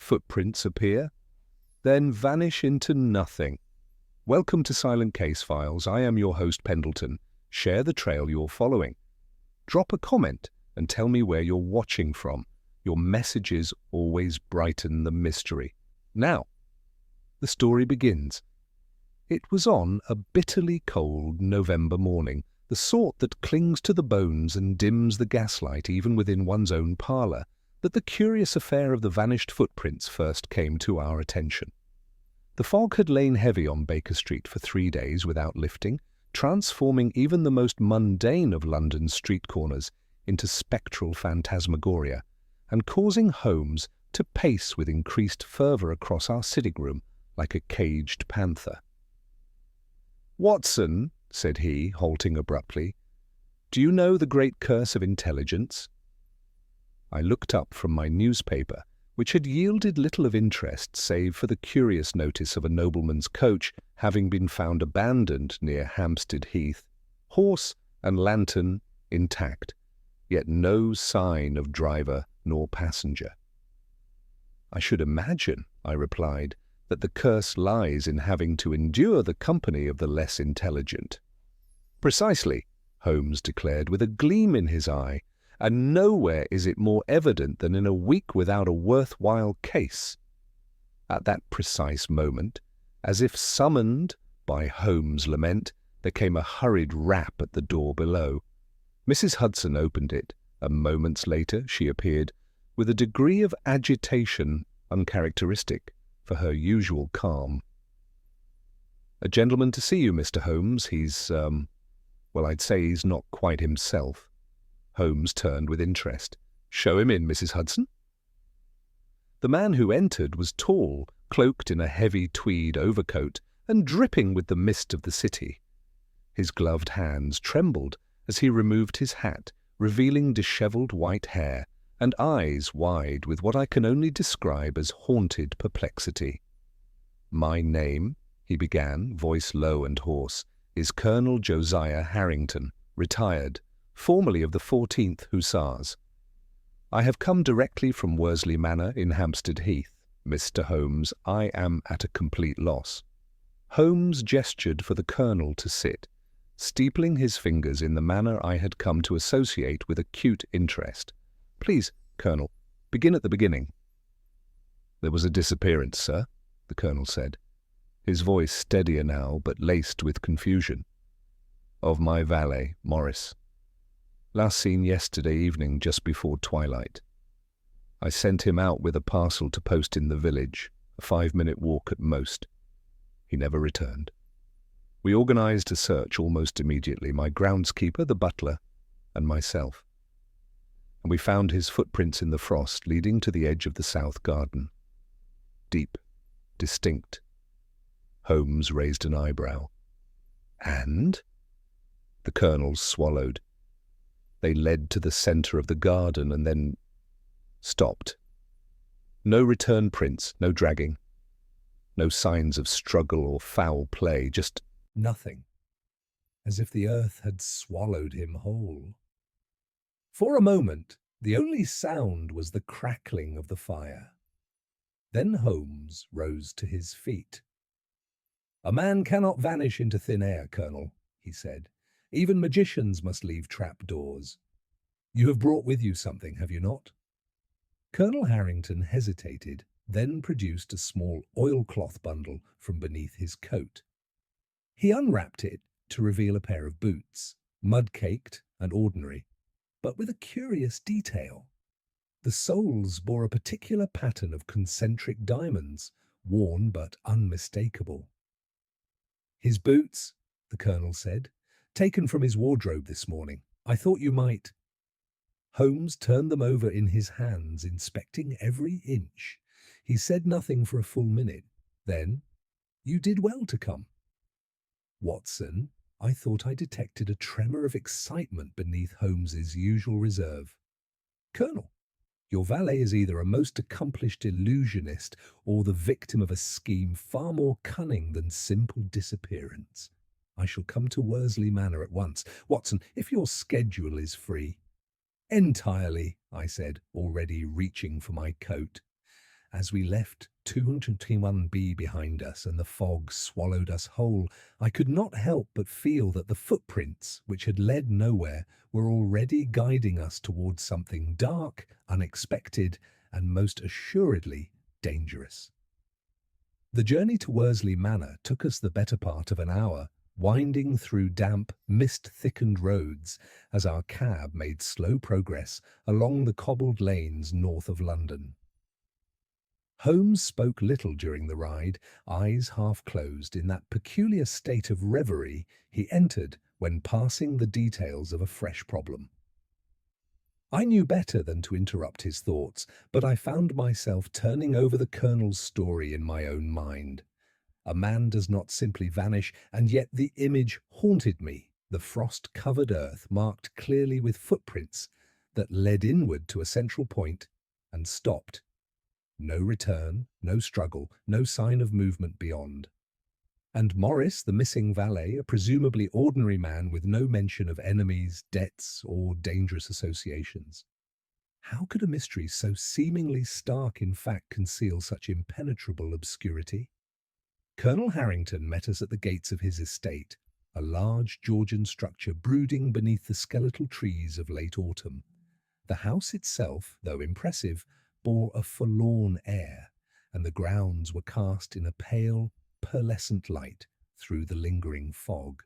footprints appear, then vanish into nothing. Welcome to Silent Case Files. I am your host, Pendleton. Share the trail you're following. Drop a comment and tell me where you're watching from. Your messages always brighten the mystery. Now, the story begins. It was on a bitterly cold November morning, the sort that clings to the bones and dims the gaslight even within one's own parlour, that the curious affair of the vanished footprints first came to our attention. The fog had lain heavy on Baker Street for 3 days without lifting, transforming even the most mundane of London's street corners into spectral phantasmagoria, and causing Holmes to pace with increased fervour across our sitting room like a caged panther. "Watson," said he, halting abruptly, "do you know the great curse of intelligence?" I looked up from my newspaper, which had yielded little of interest save for the curious notice of a nobleman's coach having been found abandoned near Hampstead Heath, horse and lantern intact, yet no sign of driver nor passenger. "I should imagine," I replied, "that the curse lies in having to endure the company of the less intelligent." "Precisely," Holmes declared with a gleam in his eye, "and nowhere is it more evident than in a week without a worthwhile case." At that precise moment, as if summoned by Holmes' lament, there came a hurried rap at the door below. Mrs. Hudson opened it. A moments later she appeared, with a degree of agitation uncharacteristic for her usual calm. "A gentleman to see you, Mr. Holmes. I'd say he's not quite himself." Holmes turned with interest. "Show him in, Mrs. Hudson." The man who entered was tall, cloaked in a heavy tweed overcoat and dripping with the mist of the city. His gloved hands trembled as he removed his hat, revealing dishevelled white hair and eyes wide with what I can only describe as haunted perplexity. "My name," he began, voice low and hoarse, "is Colonel Josiah Harrington, retired, formerly of the 14th Hussars. I have come directly from Worsley Manor in Hampstead Heath. Mr. Holmes, I am at a complete loss." Holmes gestured for the Colonel to sit, steepling his fingers in the manner I had come to associate with acute interest. "Please, Colonel, begin at the beginning." "There was a disappearance, sir," the Colonel said, his voice steadier now but laced with confusion, "of my valet, Morris. Last seen yesterday evening just before twilight. I sent him out with a parcel to post in the village, a 5-minute walk at most. He never returned. We organised a search almost immediately, my groundskeeper, the butler, and myself. And we found his footprints in the frost leading to the edge of the south garden. Deep, distinct." Holmes raised an eyebrow. "And?" The Colonel swallowed. "They led to the centre of the garden and then stopped. No return prints, no dragging. No signs of struggle or foul play, just nothing. As if the earth had swallowed him whole. For a moment, the only sound was the crackling of the fire. Then Holmes rose to his feet. "A man cannot vanish into thin air, Colonel," he said. "Even magicians must leave trap-doors. You have brought with you something, have you not?" Colonel Harrington hesitated, then produced a small oilcloth bundle from beneath his coat. He unwrapped it to reveal a pair of boots, mud-caked and ordinary, but with a curious detail. The soles bore a particular pattern of concentric diamonds, worn but unmistakable. "His boots," the Colonel said, "taken from his wardrobe this morning. I thought you might—" Holmes turned them over in his hands, inspecting every inch. He said nothing for a full minute. Then, "You did well to come." "Watson," I thought I detected a tremor of excitement beneath Holmes's usual reserve. "Colonel, your valet is either a most accomplished illusionist or the victim of a scheme far more cunning than simple disappearance. I shall come to Worsley Manor at once. Watson, if your schedule is free." "Entirely," I said, already reaching for my coat. As we left 221B behind us and the fog swallowed us whole, I could not help but feel that the footprints, which had led nowhere, were already guiding us towards something dark, unexpected, and most assuredly dangerous. The journey to Worsley Manor took us the better part of an hour, winding through damp, mist-thickened roads as our cab made slow progress along the cobbled lanes north of London. Holmes spoke little during the ride, eyes half closed in that peculiar state of reverie he entered when passing the details of a fresh problem. I knew better than to interrupt his thoughts, but I found myself turning over the Colonel's story in my own mind. A man does not simply vanish, and yet the image haunted me, the frost-covered earth marked clearly with footprints that led inward to a central point and stopped. No return, no struggle, no sign of movement beyond. And Morris, the missing valet, a presumably ordinary man with no mention of enemies, debts, or dangerous associations. How could a mystery so seemingly stark in fact conceal such impenetrable obscurity? Colonel Harrington met us at the gates of his estate, a large Georgian structure brooding beneath the skeletal trees of late autumn. The house itself, though impressive, bore a forlorn air, and the grounds were cast in a pale, pearlescent light through the lingering fog.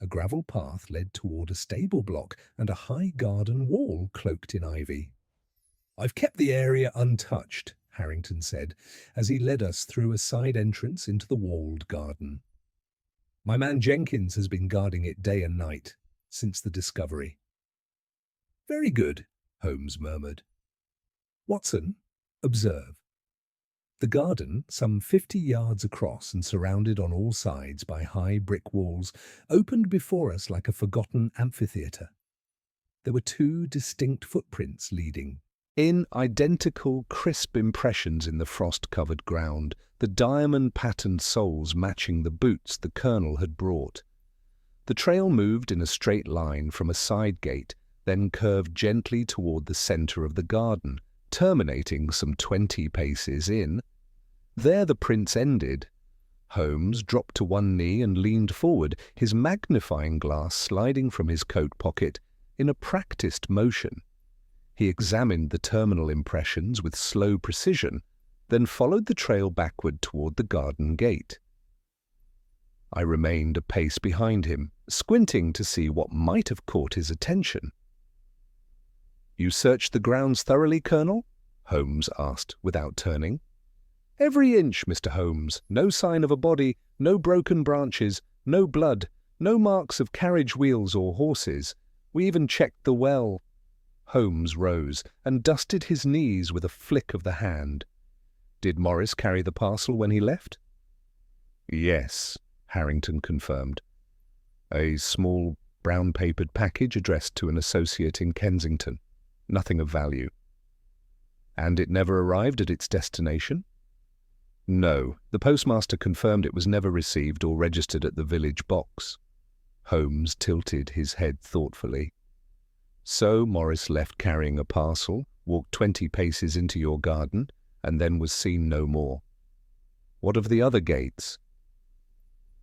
A gravel path led toward a stable block and a high garden wall cloaked in ivy. "I've kept the area untouched," Harrington said, as he led us through a side entrance into the walled garden. "My man Jenkins has been guarding it day and night, since the discovery." "Very good," Holmes murmured. "Watson, observe." The garden, some 50 yards across and surrounded on all sides by high brick walls, opened before us like a forgotten amphitheatre. There were 2 distinct footprints leading, in identical, crisp impressions in the frost-covered ground, the diamond-patterned soles matching the boots the Colonel had brought. The trail moved in a straight line from a side gate, then curved gently toward the centre of the garden, terminating some 20 paces in. There the prints ended. Holmes dropped to one knee and leaned forward, his magnifying glass sliding from his coat pocket in a practised motion. He examined the terminal impressions with slow precision, then followed the trail backward toward the garden gate. I remained a pace behind him, squinting to see what might have caught his attention. "You searched the grounds thoroughly, Colonel?" Holmes asked, without turning. "Every inch, Mr. Holmes. No sign of a body, no broken branches, no blood, no marks of carriage wheels or horses. We even checked the well." Holmes rose and dusted his knees with a flick of the hand. "Did Morris carry the parcel when he left?" "Yes," Harrington confirmed. "A small brown-papered package addressed to an associate in Kensington. Nothing of value." "And it never arrived at its destination?" "No, the postmaster confirmed it was never received or registered at the village box." Holmes tilted his head thoughtfully. "So Morris left carrying a parcel, walked 20 paces into your garden, and then was seen no more. What of the other gates?"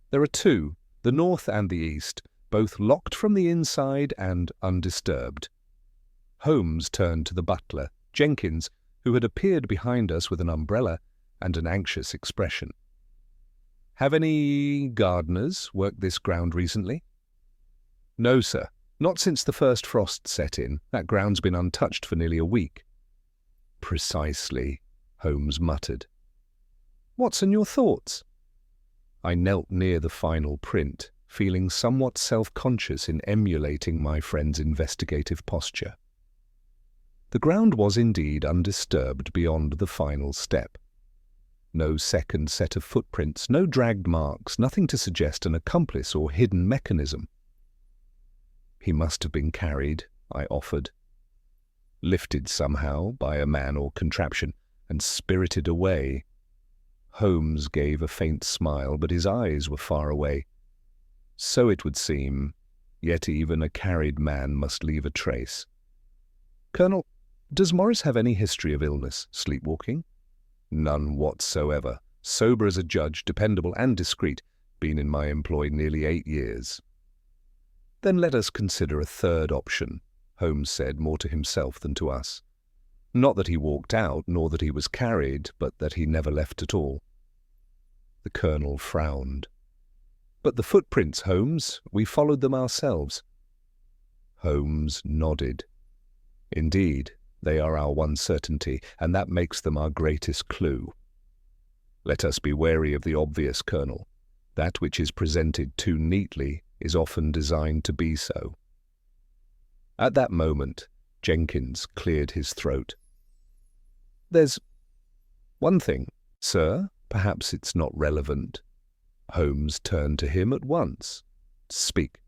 "There are 2, the north and the east, both locked from the inside and undisturbed." Holmes turned to the butler, Jenkins, who had appeared behind us with an umbrella and an anxious expression. "Have any gardeners worked this ground recently?" "No, sir. Not since the first frost set in. That ground's been untouched for nearly a week." "Precisely," Holmes muttered. "Watson, your thoughts?" I knelt near the final print, feeling somewhat self-conscious in emulating my friend's investigative posture. The ground was indeed undisturbed beyond the final step. No second set of footprints, no dragged marks, nothing to suggest an accomplice or hidden mechanism. "He must have been carried," I offered. "Lifted somehow by a man or contraption, and spirited away." Holmes gave a faint smile, but his eyes were far away. "So it would seem, yet even a carried man must leave a trace. Colonel, does Morris have any history of illness, sleepwalking?" None whatsoever. Sober as a judge, dependable and discreet. Been in my employ nearly 8 years. Then let us consider a third option, Holmes said, more to himself than to us. Not that he walked out, nor that he was carried, but that he never left at all. The Colonel frowned. But the footprints, Holmes, we followed them ourselves. Holmes nodded. Indeed, they are our one certainty, and that makes them our greatest clue. Let us be wary of the obvious, Colonel. That which is presented too neatly is often designed to be so. At that moment, Jenkins cleared his throat. There's one thing, sir. Perhaps it's not relevant. Holmes turned to him at once. Speak.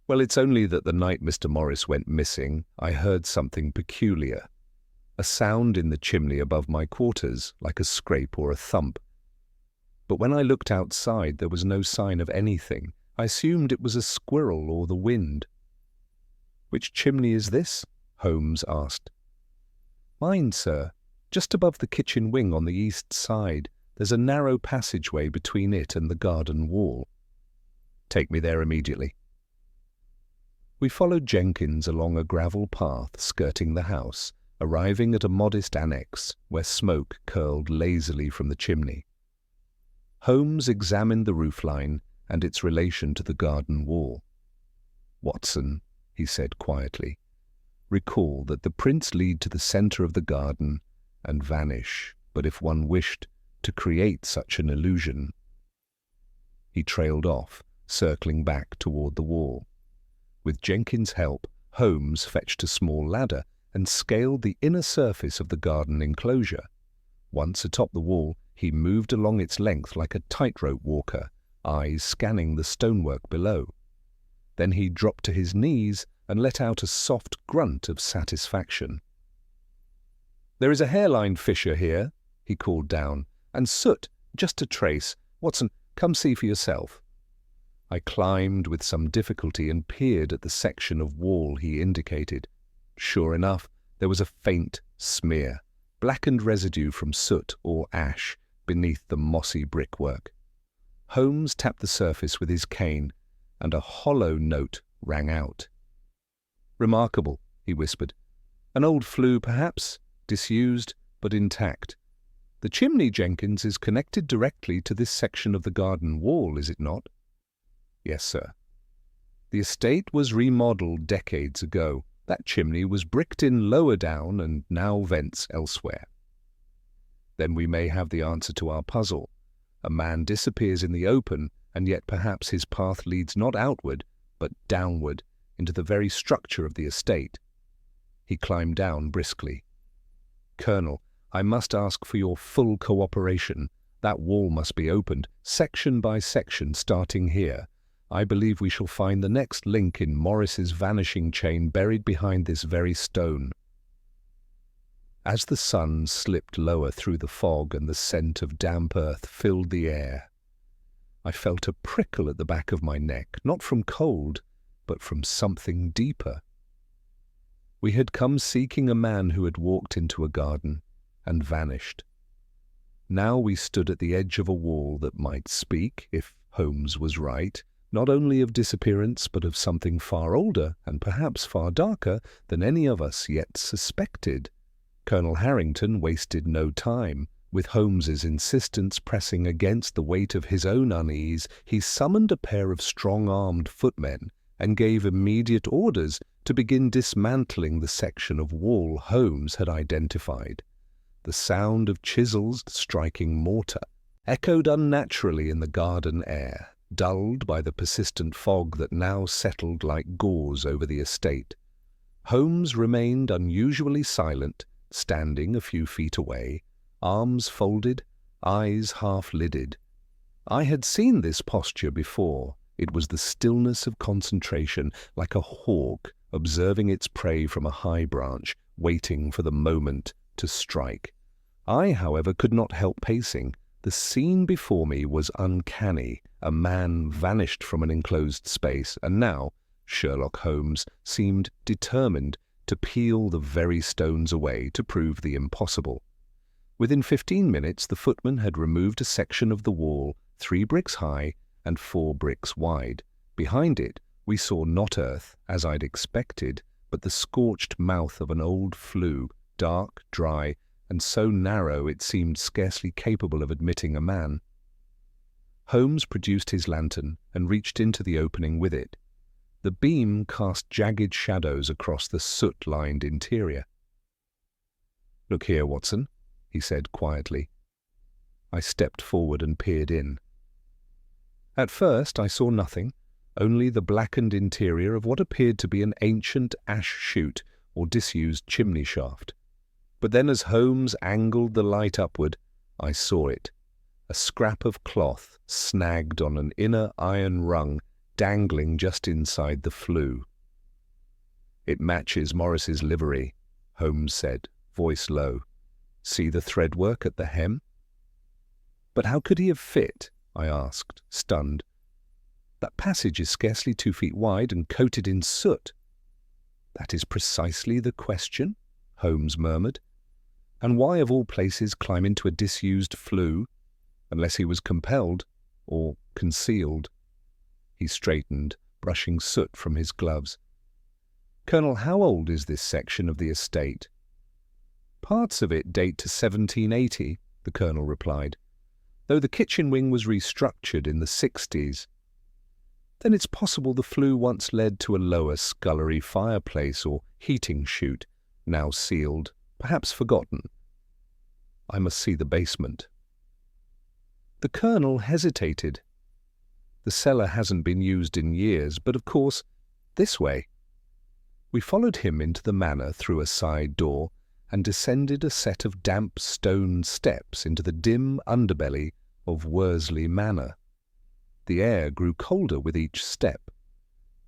Well, it's only that the night Mr. Morris went missing, I heard something peculiar. A sound in the chimney above my quarters, like a scrape or a thump. But when I looked outside, there was no sign of anything. I assumed it was a squirrel or the wind. Which chimney is this? Holmes asked. Mine, sir. Just above the kitchen wing on the east side. There's a narrow passageway between it and the garden wall. Take me there immediately. We followed Jenkins along a gravel path skirting the house, arriving at a modest annex where smoke curled lazily from the chimney. Holmes examined the roofline and its relation to the garden wall. Watson, he said quietly, recall that the prints lead to the centre of the garden and vanish, but if one wished to create such an illusion. He trailed off, circling back toward the wall. With Jenkins' help, Holmes fetched a small ladder and scaled the inner surface of the garden enclosure. Once atop the wall, he moved along its length like a tightrope walker, eyes scanning the stonework below. Then he dropped to his knees and let out a soft grunt of satisfaction. There is a hairline fissure here, he called down, and soot, just a trace. Watson, come see for yourself. I climbed with some difficulty and peered at the section of wall he indicated. Sure enough, there was a faint smear, blackened residue from soot or ash, beneath the mossy brickwork. Holmes tapped the surface with his cane, and a hollow note rang out. Remarkable, he whispered. An old flue, perhaps, disused but intact. The chimney, Jenkins, is connected directly to this section of the garden wall, is it not? Yes, sir. The estate was remodelled decades ago. That chimney was bricked in lower down and now vents elsewhere. Then we may have the answer to our puzzle. A man disappears in the open, and yet perhaps his path leads not outward, but downward, into the very structure of the estate. He climbed down briskly. Colonel, I must ask for your full cooperation. That wall must be opened, section by section, starting here. I believe we shall find the next link in Morris's vanishing chain buried behind this very stone. As the sun slipped lower through the fog and the scent of damp earth filled the air, I felt a prickle at the back of my neck, not from cold, but from something deeper. We had come seeking a man who had walked into a garden and vanished. Now we stood at the edge of a wall that might speak, if Holmes was right, not only of disappearance, but of something far older and perhaps far darker than any of us yet suspected. Colonel Harrington wasted no time. With Holmes's insistence pressing against the weight of his own unease, he summoned a pair of strong-armed footmen and gave immediate orders to begin dismantling the section of wall Holmes had identified. The sound of chisels striking mortar echoed unnaturally in the garden air, dulled by the persistent fog that now settled like gauze over the estate. Holmes remained unusually silent, standing a few feet away, arms folded, eyes half-lidded. I had seen this posture before. It was the stillness of concentration, like a hawk observing its prey from a high branch, waiting for the moment to strike. I, however, could not help pacing. The scene before me was uncanny. A man vanished from an enclosed space, and now Sherlock Holmes seemed determined to peel the very stones away to prove the impossible. Within 15 minutes, the footman had removed a section of the wall, 3 bricks high and 4 bricks wide. Behind it, we saw not earth, as I'd expected, but the scorched mouth of an old flue, dark, dry, and so narrow it seemed scarcely capable of admitting a man. Holmes produced his lantern and reached into the opening with it. The beam cast jagged shadows across the soot-lined interior. "Look here, Watson," he said quietly. I stepped forward and peered in. At first I saw nothing, only the blackened interior of what appeared to be an ancient ash chute or disused chimney shaft. But then as Holmes angled the light upward, I saw it. A scrap of cloth snagged on an inner iron rung dangling just inside the flue. "It matches Morris's livery," Holmes said, voice low. "See the threadwork at the hem?" "But how could he have fit?" I asked, stunned. "That passage is scarcely 2 feet wide and coated in soot." "That is precisely the question," Holmes murmured. "And why of all places climb into a disused flue, unless he was compelled or concealed?" He straightened, brushing soot from his gloves. "Colonel, how old is this section of the estate?" "Parts of it date to 1780, the Colonel replied, "though the kitchen wing was restructured in the 60s. "Then it's possible the flue once led to a lower scullery fireplace or heating chute, now sealed, perhaps forgotten. I must see the basement." The Colonel hesitated. "The cellar hasn't been used in years, but of course, this way." We followed him into the manor through a side door and descended a set of damp stone steps into the dim underbelly of Worsley Manor. The air grew colder with each step.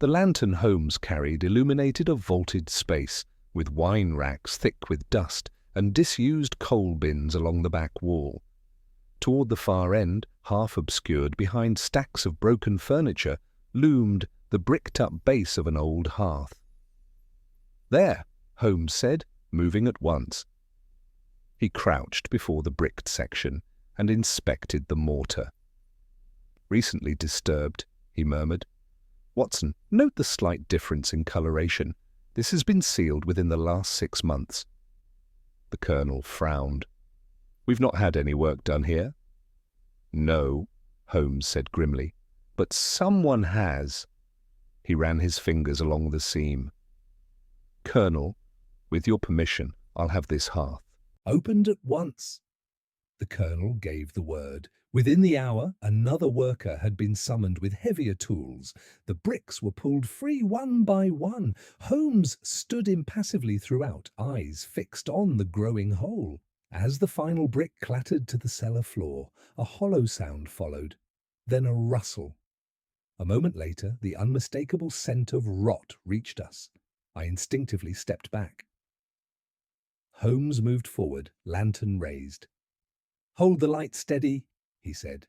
The lantern Holmes carried illuminated a vaulted space, with wine racks thick with dust and disused coal bins along the back wall. Toward the far end, half obscured behind stacks of broken furniture, loomed the bricked-up base of an old hearth. "There," Holmes said, moving at once. He crouched before the bricked section and inspected the mortar. "Recently disturbed," he murmured. "Watson, note the slight difference in coloration. This has been sealed within the last 6 months." The Colonel frowned. "We've not had any work done here." "No," Holmes said grimly, "but someone has." He ran his fingers along the seam. "Colonel, with your permission, I'll have this hearth opened at once." The Colonel gave the word. Within the hour, another worker had been summoned with heavier tools. The bricks were pulled free one by one. Holmes stood impassively throughout, eyes fixed on the growing hole. As the final brick clattered to the cellar floor, a hollow sound followed, then a rustle. A moment later, the unmistakable scent of rot reached us. I instinctively stepped back. Holmes moved forward, lantern raised. "Hold the light steady," he said.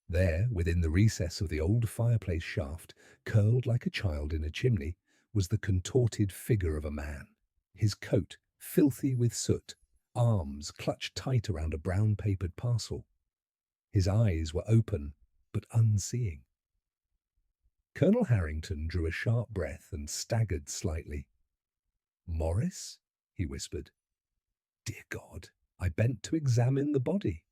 There, within the recess of the old fireplace shaft, curled like a child in a chimney, was the contorted figure of a man. His coat, filthy with soot, arms clutched tight around a brown-papered parcel. His eyes were open, but unseeing. Colonel Harrington drew a sharp breath and staggered slightly. "Morris?" he whispered. Dear God, I bent to examine the body.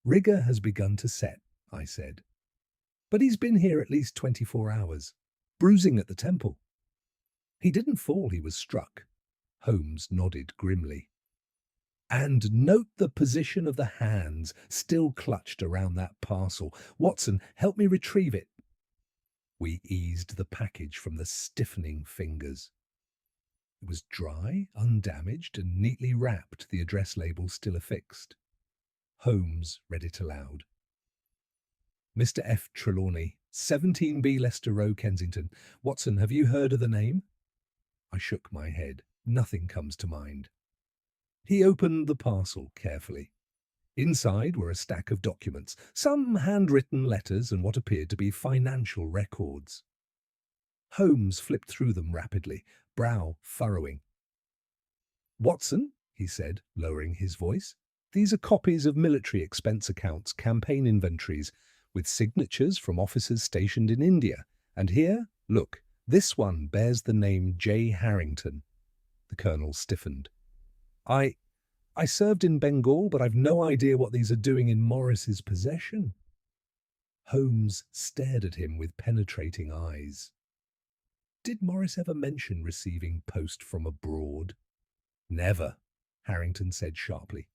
"Rigour has begun to set," I said. "But he's been here at least 24 hours. Bruising at the temple." "He didn't fall, he was struck." Holmes nodded grimly. "And note the position of the hands, still clutched around that parcel. Watson, help me retrieve it." We eased the package from the stiffening fingers. It was dry, undamaged, and neatly wrapped, the address label still affixed. Holmes read it aloud. "Mr. F. Trelawney, 17B Leicester Row, Kensington. Watson, have you heard of the name?" I shook my head. Nothing comes to mind. He opened the parcel carefully. Inside were a stack of documents, some handwritten letters and what appeared to be financial records. Holmes flipped through them rapidly, brow furrowing. "Watson," he said, lowering his voice, These are copies of military expense accounts, campaign inventories, with signatures from officers stationed in India. And here, look, this one bears the name J. Harrington. The colonel stiffened. I served in Bengal, but I've no idea what these are doing in Morris's possession. Holmes stared at him with penetrating eyes. Did Morris ever mention receiving post from abroad? Never, Harrington said sharply.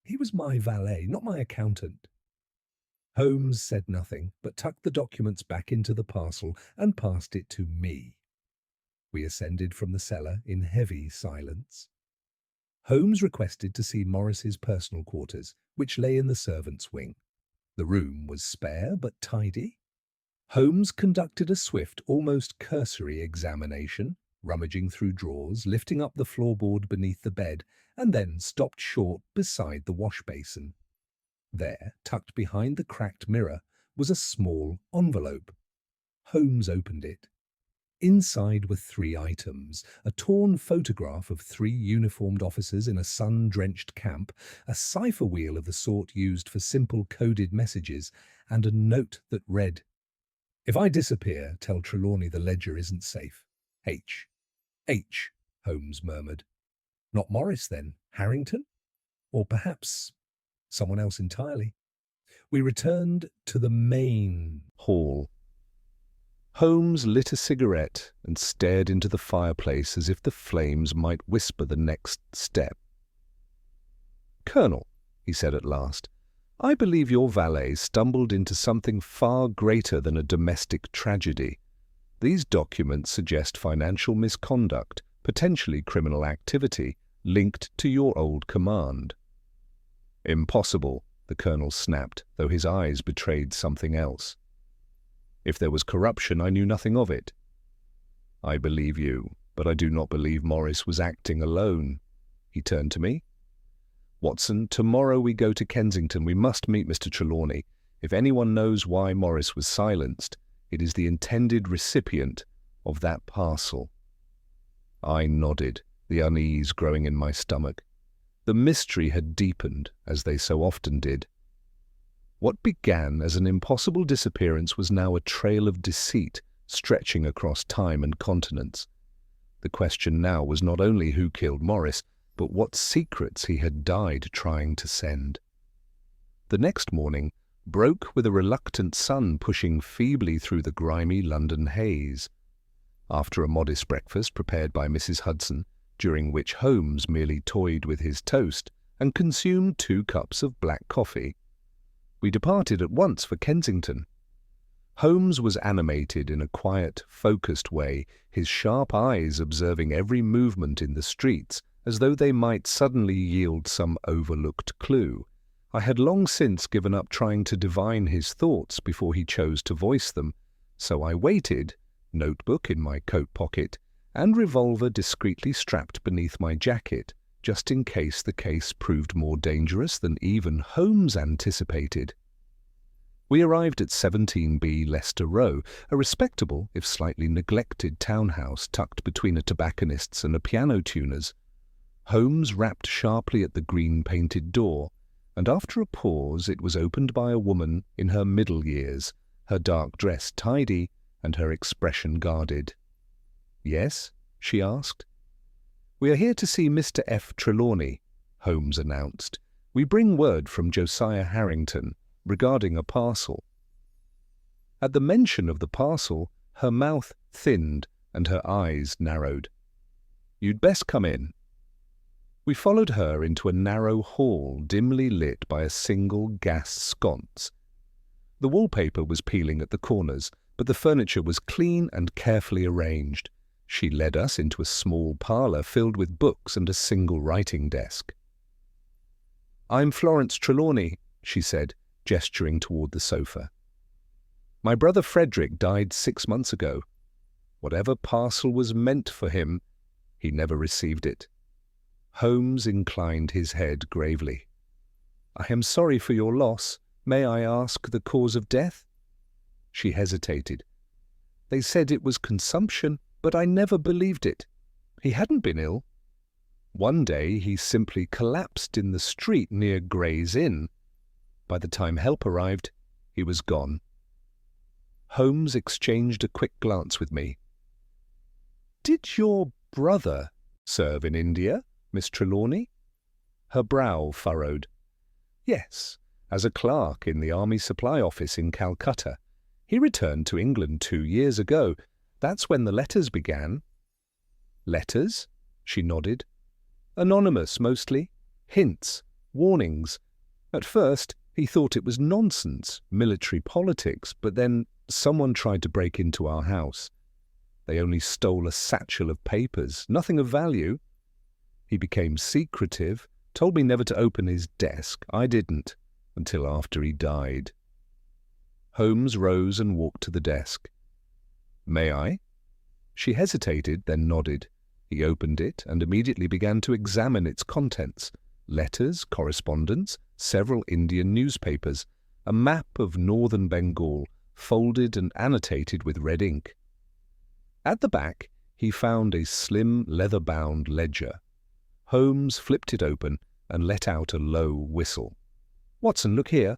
He was my valet, not my accountant. Holmes said nothing, but tucked the documents back into the parcel and passed it to me. We ascended from the cellar in heavy silence. Holmes requested to see Morris's personal quarters, which lay in the servants' wing. The room was spare but tidy. Holmes conducted a swift, almost cursory examination, rummaging through drawers, lifting up the floorboard beneath the bed, and then stopped short beside the wash basin. There, tucked behind the cracked mirror, was a small envelope. Holmes opened it. Inside were 3 items: a torn photograph of 3 uniformed officers in a sun-drenched camp, a cipher wheel of the sort used for simple coded messages, and a note that read, "If I disappear, tell Trelawney the ledger isn't safe. H." H, Holmes murmured. Not Morris, then. Harrington? Or perhaps someone else entirely. We returned to the main hall. Holmes lit a cigarette and stared into the fireplace as if the flames might whisper the next step. "Colonel," he said at last, "I believe your valet stumbled into something far greater than a domestic tragedy. These documents suggest financial misconduct, potentially criminal activity, linked to your old command." "Impossible," the colonel snapped, though his eyes betrayed something else. "If there was corruption, I knew nothing of it." "I believe you, but I do not believe Morris was acting alone." He turned to me. "Watson, tomorrow we go to Kensington. We must meet Mr. Trelawney. If anyone knows why Morris was silenced, it is the intended recipient of that parcel." I nodded, the unease growing in my stomach. The mystery had deepened, as they so often did. What began as an impossible disappearance was now a trail of deceit stretching across time and continents. The question now was not only who killed Morris, but what secrets he had died trying to send. The next morning broke with a reluctant sun pushing feebly through the grimy London haze. After a modest breakfast prepared by Mrs. Hudson, during which Holmes merely toyed with his toast and consumed 2 cups of black coffee, we departed at once for Kensington. Holmes was animated in a quiet, focused way, his sharp eyes observing every movement in the streets, as though they might suddenly yield some overlooked clue. I had long since given up trying to divine his thoughts before he chose to voice them, so I waited, notebook in my coat pocket, and revolver discreetly strapped beneath my jacket, just in case the case proved more dangerous than even Holmes anticipated. We arrived at 17B Leicester Row, a respectable, if slightly neglected townhouse tucked between a tobacconist's and a piano tuner's. Holmes rapped sharply at the green-painted door, and after a pause it was opened by a woman in her middle years, her dark dress tidy and her expression guarded. "Yes?" she asked. "We are here to see Mr. F. Trelawney," Holmes announced. "We bring word from Josiah Harrington regarding a parcel." At the mention of the parcel, her mouth thinned and her eyes narrowed. "You'd best come in." We followed her into a narrow hall dimly lit by a single gas sconce. The wallpaper was peeling at the corners, but the furniture was clean and carefully arranged. She led us into a small parlour filled with books and a single writing desk. "I'm Florence Trelawney," she said, gesturing toward the sofa. "My brother Frederick died 6 months ago. Whatever parcel was meant for him, he never received it." Holmes inclined his head gravely. "I am sorry for your loss. May I ask the cause of death?" She hesitated. "They said it was consumption, but I never believed it. He hadn't been ill." One day he simply collapsed in the street near Gray's Inn. By the time help arrived, he was gone. Holmes exchanged a quick glance with me. "Did your brother serve in India, Miss Trelawney?" Her brow furrowed. "Yes, as a clerk in the Army Supply Office in Calcutta. He returned to England 2 years ago. That's when the letters began." "Letters?" She nodded. "Anonymous, mostly. Hints, warnings. At first, he thought it was nonsense, military politics, but then someone tried to break into our house. They only stole a satchel of papers, nothing of value. He became secretive, told me never to open his desk. I didn't, until after he died." Holmes rose and walked to the desk. "May I?" She hesitated, then nodded. He opened it and immediately began to examine its contents. Letters, correspondence, several Indian newspapers, a map of northern Bengal, folded and annotated with red ink. At the back, he found a slim, leather-bound ledger. Holmes flipped it open and let out a low whistle. "Watson, look here."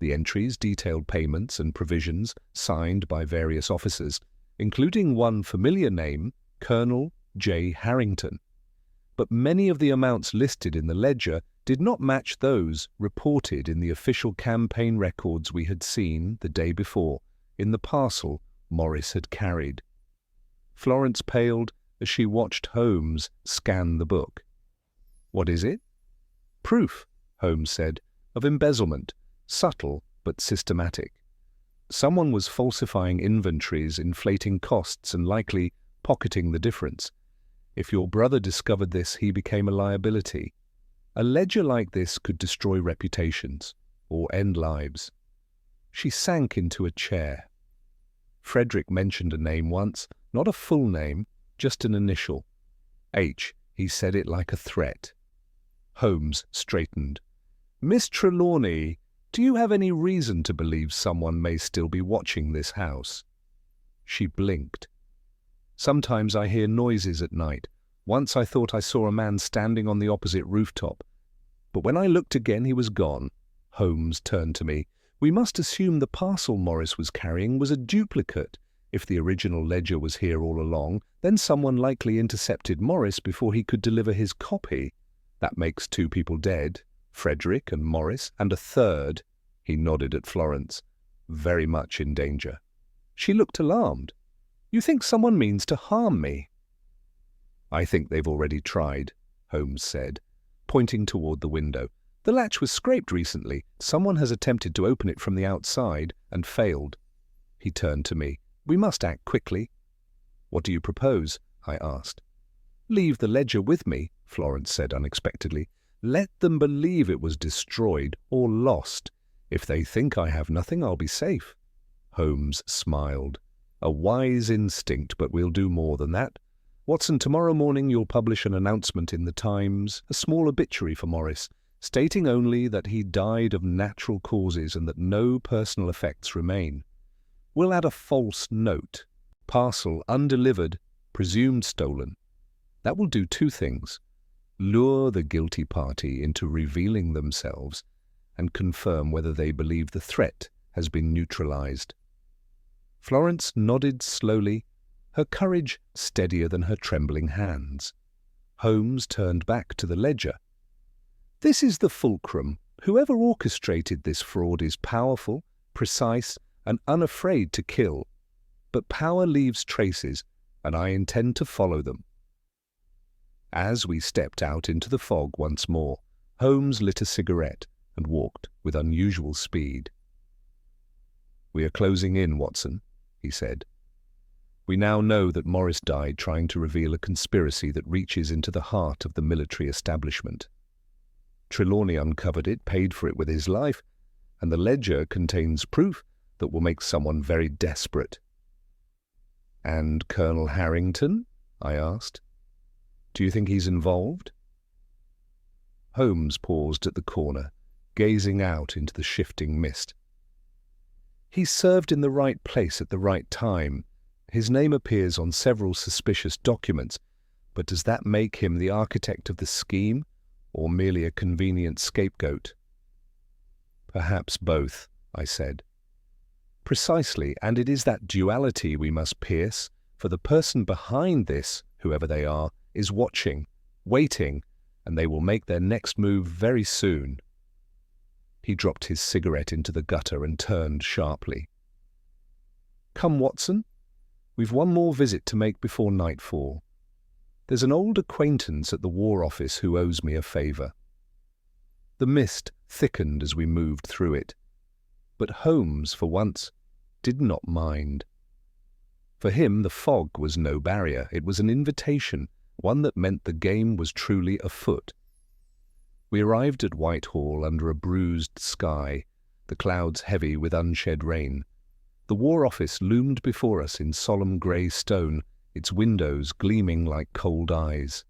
The entries detailed payments and provisions signed by various officers, including one familiar name, Colonel J. Harrington. But many of the amounts listed in the ledger did not match those reported in the official campaign records we had seen the day before in the parcel Morris had carried. Florence paled as she watched Holmes scan the book. "What is it?" "Proof," Holmes said, "of embezzlement, subtle but systematic. Someone was falsifying inventories, inflating costs, and likely pocketing the difference. If your brother discovered this, he became a liability. A ledger like this could destroy reputations or end lives." She sank into a chair. "Frederick mentioned a name once, not a full name, just an initial. H. He said it like a threat." Holmes straightened. "Miss Trelawney, do you have any reason to believe someone may still be watching this house?" She blinked. "Sometimes I hear noises at night. Once I thought I saw a man standing on the opposite rooftop. But when I looked again, he was gone." Holmes turned to me. "We must assume the parcel Morris was carrying was a duplicate. If the original ledger was here all along, then someone likely intercepted Morris before he could deliver his copy. That makes 2 people dead, Frederick and Morris, and a third," he nodded at Florence, "very much in danger." She looked alarmed. "You think someone means to harm me?" "I think they've already tried," Holmes said, pointing toward the window. "The latch was scraped recently. Someone has attempted to open it from the outside and failed." He turned to me. "We must act quickly." "What do you propose?" I asked. "Leave the ledger with me," Florence said unexpectedly. "Let them believe it was destroyed or lost. If they think I have nothing, I'll be safe." Holmes smiled. "A wise instinct, but we'll do more than that. Watson, tomorrow morning you'll publish an announcement in the Times, a small obituary for Morris, stating only that he died of natural causes and that no personal effects remain. We'll add a false note, parcel undelivered, presumed stolen. That will do 2 things. Lure the guilty party into revealing themselves and confirm whether they believe the threat has been neutralized." Florence nodded slowly, her courage steadier than her trembling hands. Holmes turned back to the ledger. "This is the fulcrum. Whoever orchestrated this fraud is powerful, precise, and unafraid to kill. But power leaves traces, and I intend to follow them." As we stepped out into the fog once more, Holmes lit a cigarette and walked with unusual speed. "We are closing in, Watson," he said. "We now know that Morris died trying to reveal a conspiracy that reaches into the heart of the military establishment. Trelawney uncovered it, paid for it with his life, and the ledger contains proof that will make someone very desperate." "And Colonel Harrington?" I asked. "Do you think he's involved?" Holmes paused at the corner, gazing out into the shifting mist. "He served in the right place at the right time. His name appears on several suspicious documents, But does that make him the architect of the scheme, or merely a convenient scapegoat? Perhaps both, I said. Precisely, and it is that duality we must pierce, for the person behind this, whoever they are, is watching, waiting, and they will make their next move very soon. He dropped his cigarette into the gutter and turned sharply. Come, Watson. We've one more visit to make before nightfall. There's an old acquaintance at the War Office who owes me a favour. The mist thickened as we moved through it, but Holmes, for once, did not mind. For him the fog was no barrier, it was an invitation, one that meant the game was truly afoot. We arrived at Whitehall under a bruised sky, the clouds heavy with unshed rain. The War Office loomed before us in solemn grey stone, its windows gleaming like cold eyes.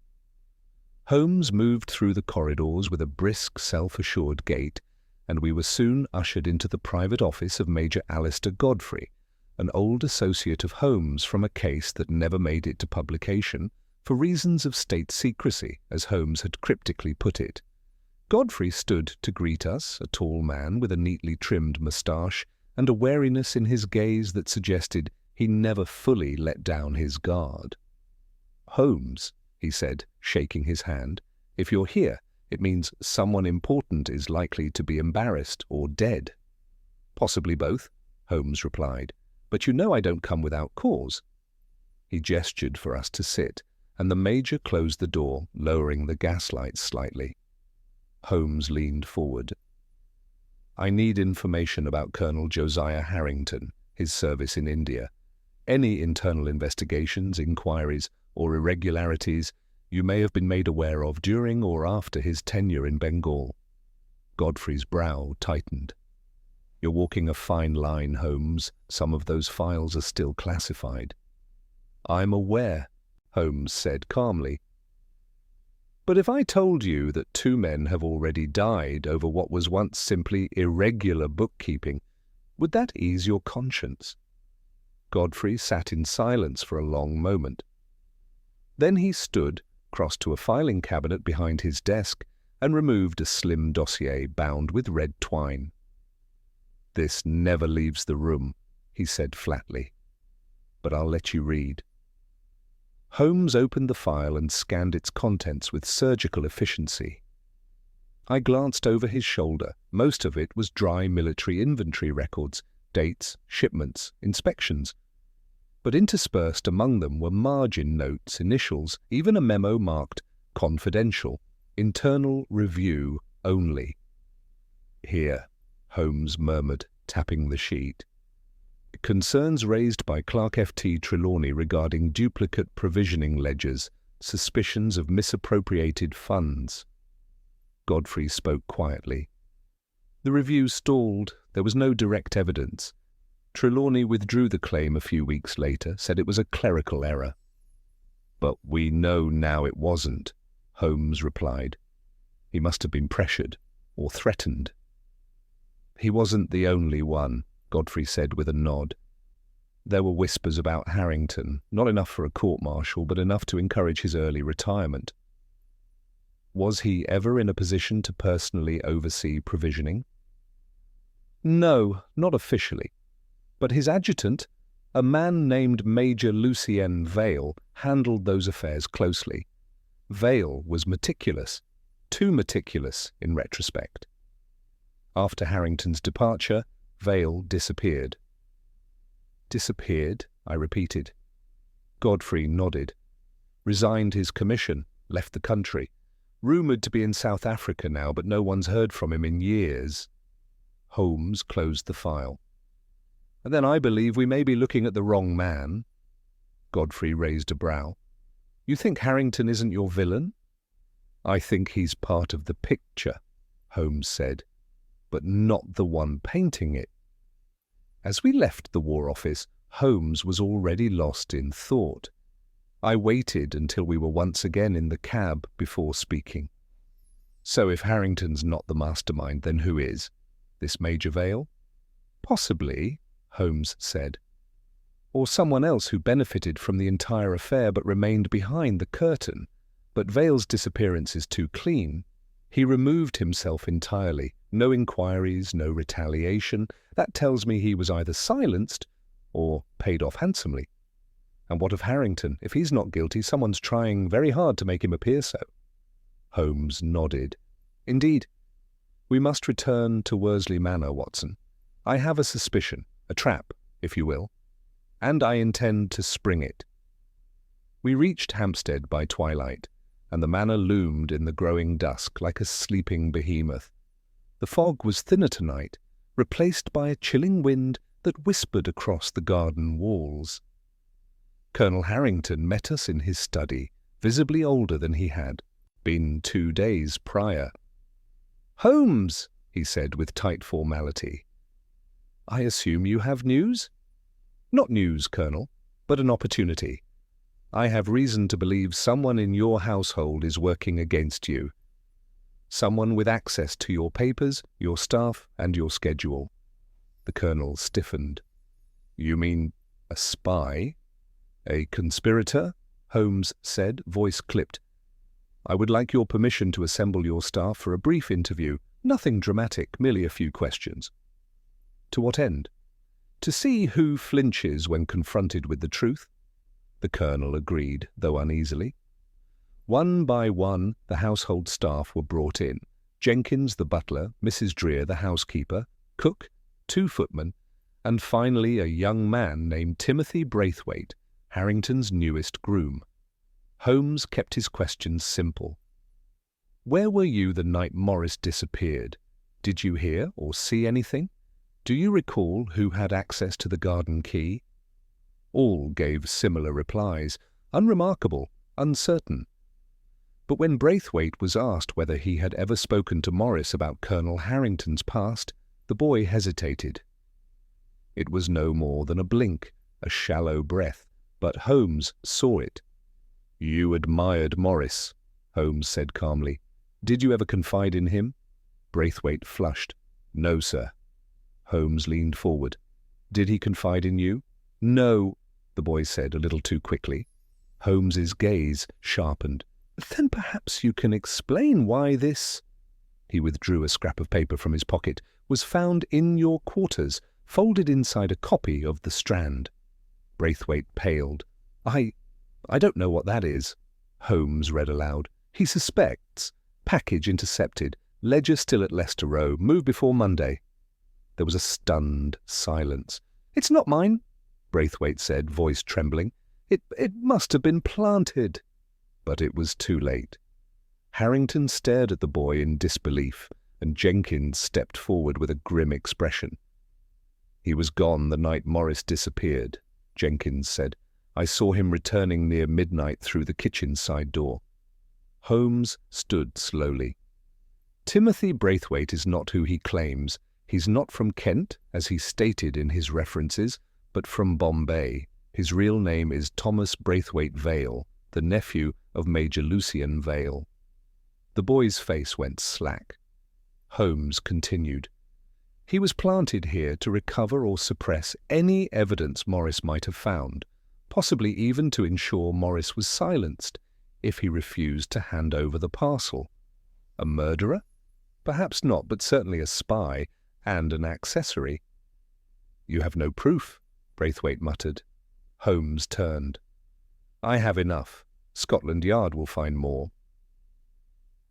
Holmes moved through the corridors with a brisk, self-assured gait, and we were soon ushered into the private office of Major Alistair Godfrey, an old associate of Holmes from a case that never made it to publication, for reasons of state secrecy, as Holmes had cryptically put it. Godfrey stood to greet us, a tall man with a neatly trimmed moustache, and a wariness in his gaze that suggested he never fully let down his guard. Holmes, he said, shaking his hand, if you're here, it means someone important is likely to be embarrassed or dead. Possibly both, Holmes replied, but you know I don't come without cause. He gestured for us to sit, and the Major closed the door, lowering the gaslights slightly. Holmes leaned forward. I need information about Colonel Josiah Harrington, his service in India. Any internal investigations, inquiries, or irregularities you may have been made aware of during or after his tenure in Bengal. Godfrey's brow tightened. You're walking a fine line, Holmes. Some of those files are still classified. I'm aware, Holmes said calmly. But if I told you that 2 men have already died over what was once simply irregular bookkeeping, would that ease your conscience? Godfrey sat in silence for a long moment. Then he stood, crossed to a filing cabinet behind his desk, and removed a slim dossier bound with red twine. This never leaves the room, he said flatly. But I'll let you read. Holmes opened the file and scanned its contents with surgical efficiency. I glanced over his shoulder. Most of it was dry military inventory records, dates, shipments, inspections. But interspersed among them were margin notes, initials, even a memo marked confidential, internal review only. Here, Holmes murmured, tapping the sheet. Concerns raised by Clerk F.T. Trelawney regarding duplicate provisioning ledgers, suspicions of misappropriated funds. Godfrey spoke quietly. The review stalled. There was no direct evidence. Trelawney withdrew the claim a few weeks later, said it was a clerical error. But we know now it wasn't, Holmes replied. He must have been pressured or threatened. He wasn't the only one, Godfrey said with a nod. There were whispers about Harrington, not enough for a court-martial, but enough to encourage his early retirement. Was he ever in a position to personally oversee provisioning? No, not officially. But his adjutant, a man named Major Lucien Vale, handled those affairs closely. Vale was meticulous, too meticulous in retrospect. After Harrington's departure, Vale disappeared. Disappeared, I repeated. Godfrey nodded. Resigned his commission, left the country. Rumoured to be in South Africa now, but no one's heard from him in years. Holmes closed the file. And then I believe we may be looking at the wrong man. Godfrey raised a brow. You think Harrington isn't your villain? I think he's part of the picture, Holmes said, but not the one painting it. As we left the War Office, Holmes was already lost in thought. I waited until we were once again in the cab before speaking. So if Harrington's not the mastermind, then who is? This Major Vale? Possibly, Holmes said. or someone else who benefited from the entire affair but remained behind the curtain. But Vale's disappearance is too clean. He removed himself entirely. No inquiries, no retaliation. That tells me he was either silenced or paid off handsomely. And what of Harrington? If he's not guilty, someone's trying very hard to make him appear so. Holmes nodded. Indeed. We must return to Worsley Manor, Watson. I have a suspicion, a trap, if you will, and I intend to spring it. We reached Hampstead by twilight, and the manor loomed in the growing dusk like a sleeping behemoth. The fog was thinner tonight, replaced by a chilling wind that whispered across the garden walls. Colonel Harrington met us in his study, visibly older than he had been 2 days prior. "Holmes," he said with tight formality. "I assume you have news?" "Not news, Colonel, but an opportunity. I have reason to believe someone in your household is working against you. Someone with access to your papers, your staff, and your schedule." The Colonel stiffened. "You mean a spy? A conspirator?" Holmes said, voice clipped. "I would like your permission to assemble your staff for a brief interview. Nothing dramatic, merely a few questions." "To what end?" "To see who flinches when confronted with the truth." The Colonel agreed, though uneasily. One by one, the household staff were brought in. Jenkins, the butler, Mrs. Dreer, the housekeeper, cook, 2 footmen, and finally a young man named Timothy Braithwaite, Harrington's newest groom. Holmes kept his questions simple. "Where were you the night Morris disappeared? Did you hear or see anything? Do you recall who had access to the garden key?" All gave similar replies, unremarkable, uncertain. But when Braithwaite was asked whether he had ever spoken to Morris about Colonel Harrington's past, the boy hesitated. It was no more than a blink, a shallow breath, but Holmes saw it. "You admired Morris," Holmes said calmly. "Did you ever confide in him?" Braithwaite flushed. "No, sir." Holmes leaned forward. "Did he confide in you?" "No," the boy said a little too quickly. Holmes's gaze sharpened. "Then perhaps you can explain why this—" He withdrew a scrap of paper from his pocket. "Was found in your quarters, folded inside a copy of The Strand." Braithwaite paled. I don't know what that is." Holmes read aloud. "He suspects. Package intercepted. Ledger still at Leicester Row. Move before Monday." There was a stunned silence. "It's not mine," Braithwaite said, voice trembling. It must have been planted." But it was too late. Harrington stared at the boy in disbelief, and Jenkins stepped forward with a grim expression. "He was gone the night Morris disappeared," Jenkins said. "I saw him returning near midnight through the kitchen side door." Holmes stood slowly. "Timothy Braithwaite is not who he claims. He's not from Kent, as he stated in his references, but from Bombay. His real name is Thomas Braithwaite Vale, the nephew of Major Lucien Vale." The boy's face went slack. Holmes continued. "He was planted here to recover or suppress any evidence Morris might have found, possibly even to ensure Morris was silenced if he refused to hand over the parcel. A murderer? Perhaps not, but certainly a spy and an accessory." "You have no proof," Braithwaite muttered. Holmes turned. "I have enough. Scotland Yard will find more."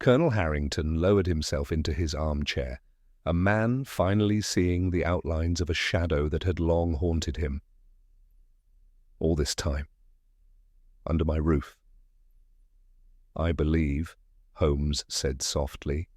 Colonel Harrington lowered himself into his armchair, a man finally seeing the outlines of a shadow that had long haunted him. "All this time, under my roof." "I believe," Holmes said softly,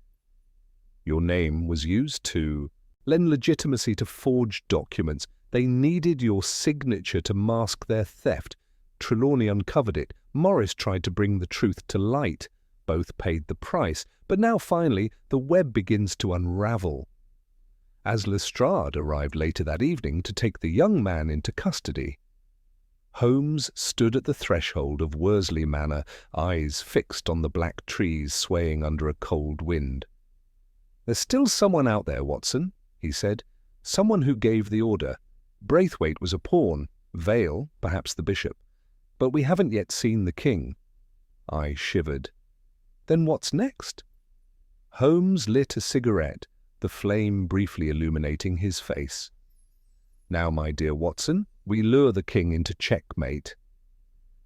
"your name was used to lend legitimacy to forged documents. They needed your signature to mask their theft. Trelawney uncovered it. Morris tried to bring the truth to light. Both paid the price. But now, finally, the web begins to unravel. As Lestrade arrived later that evening to take the young man into custody." Holmes stood at the threshold of Worsley Manor, eyes fixed on the black trees swaying under a cold wind. "There's still someone out there, Watson," he said. "Someone who gave the order. Braithwaite was a pawn. Vale, perhaps the bishop. But we haven't yet seen the king. I shivered. Then what's next? Holmes lit a cigarette, the flame briefly illuminating his face. Now, my dear Watson, we lure the king into checkmate.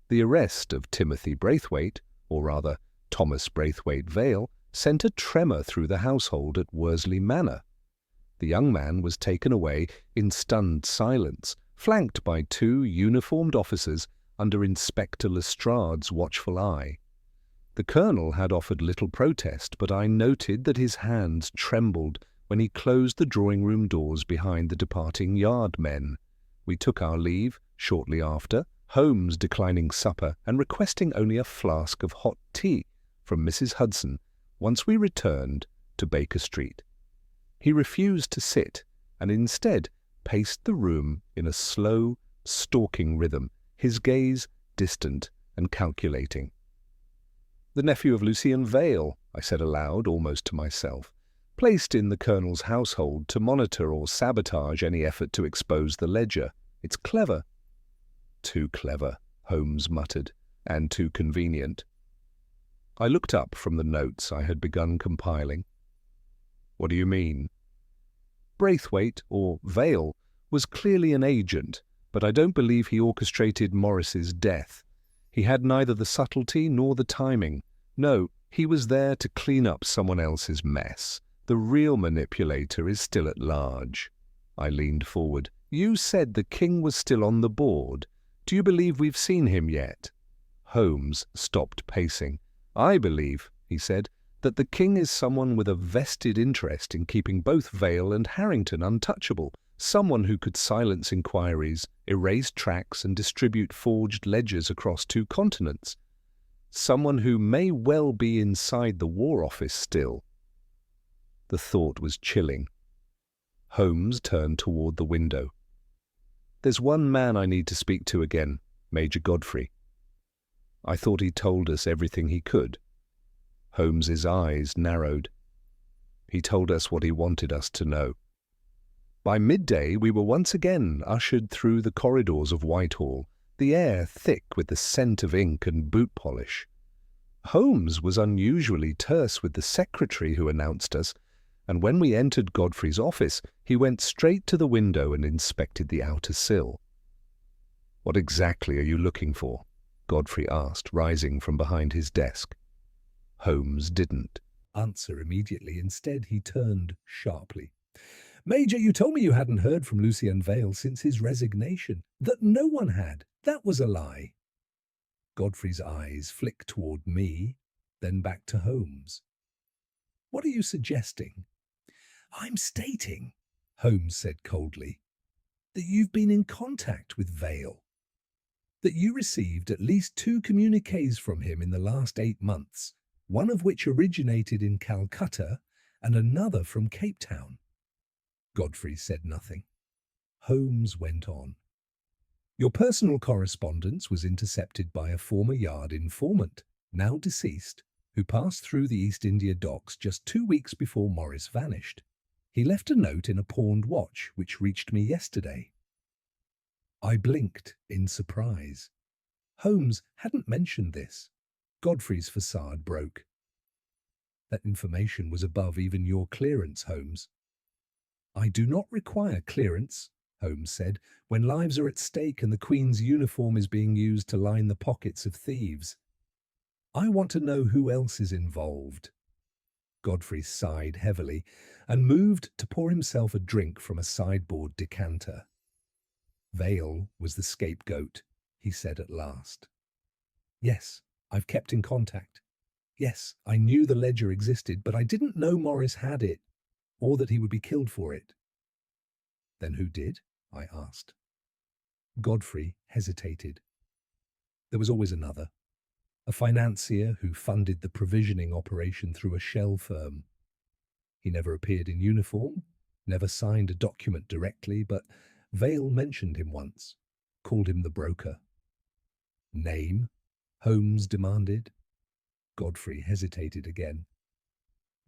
The arrest of Timothy Braithwaite, or rather Thomas Braithwaite Vale, sent a tremor through the household at Worsley Manor. The young man was taken away in stunned silence, flanked by two uniformed officers under Inspector Lestrade's watchful eye. The colonel had offered little protest, but I noted that his hands trembled when he closed the drawing-room doors behind the departing yard men. We took our leave shortly after, Holmes declining supper and requesting only a flask of hot tea from Mrs. Hudson once we returned to Baker Street. He refused to sit and instead paced the room in a slow, stalking rhythm, his gaze distant and calculating. "The nephew of Lucien Vale," I said aloud, almost to myself, "placed in the colonel's household to monitor or sabotage any effort to expose the ledger. It's clever." "Too clever," Holmes muttered, "and too convenient." I looked up from the notes I had begun compiling. "What do you mean?" "Braithwaite, or Vale, was clearly an agent, but I don't believe he orchestrated Morris's death. He had neither the subtlety nor the timing. No, he was there to clean up someone else's mess. The real manipulator is still at large." I leaned forward. "You said the king was still on the board. Do you believe we've seen him yet?" Holmes stopped pacing. "I believe," he said, "that the king is someone with a vested interest in keeping both Vale and Harrington untouchable, someone who could silence inquiries, erase tracks and distribute forged ledgers across 2 continents. Someone who may well be inside the War Office still." The thought was chilling. Holmes turned toward the window. "There's one man I need to speak to again, Major Godfrey." "I thought he told us everything he could." Holmes's eyes narrowed. "He told us what he wanted us to know." By midday we were once again ushered through the corridors of Whitehall, the air thick with the scent of ink and boot polish. Holmes was unusually terse with the secretary who announced us, and when we entered Godfrey's office, he went straight to the window and inspected the outer sill. "What exactly are you looking for?" Godfrey asked, rising from behind his desk. Holmes didn't answer immediately. Instead, he turned sharply. "Major, you told me you hadn't heard from Lucien Vale since his resignation. That no one had. That was a lie." Godfrey's eyes flicked toward me, then back to Holmes. "What are you suggesting?" "I'm stating," Holmes said coldly, "that you've been in contact with Vale. That you received at least 2 communiques from him in the last 8 months, one of which originated in Calcutta and another from Cape Town." Godfrey said nothing. Holmes went on. "Your personal correspondence was intercepted by a former Yard informant, now deceased, who passed through the East India Docks just 2 weeks before Morris vanished. He left a note in a pawned watch which reached me yesterday." I blinked in surprise. Holmes hadn't mentioned this. Godfrey's facade broke. "That information was above even your clearance, Holmes." "I do not require clearance," Holmes said, "when lives are at stake and the Queen's uniform is being used to line the pockets of thieves. I want to know who else is involved." Godfrey sighed heavily and moved to pour himself a drink from a sideboard decanter. "Vale was the scapegoat," he said at last. "Yes, I've kept in contact. Yes, I knew the ledger existed, but I didn't know Morris had it, or that he would be killed for it." "Then who did?" I asked. Godfrey hesitated. "There was always another. A financier who funded the provisioning operation through a shell firm. He never appeared in uniform, never signed a document directly, but Vale mentioned him once, called him the broker." "Name?" Holmes demanded. Godfrey hesitated again.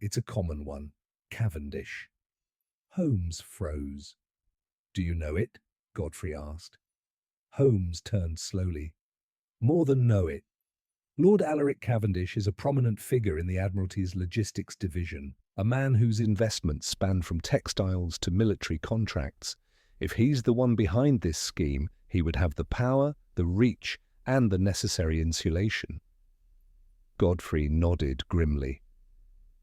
"It's a common one. Cavendish." Holmes froze. "Do you know it?" Godfrey asked. Holmes turned slowly. More than know it. Lord Alaric Cavendish is a prominent figure in the Admiralty's logistics division, a man whose investments span from textiles to military contracts. If he's the one behind this scheme, he would have the power, the reach, and the necessary insulation. Godfrey nodded grimly.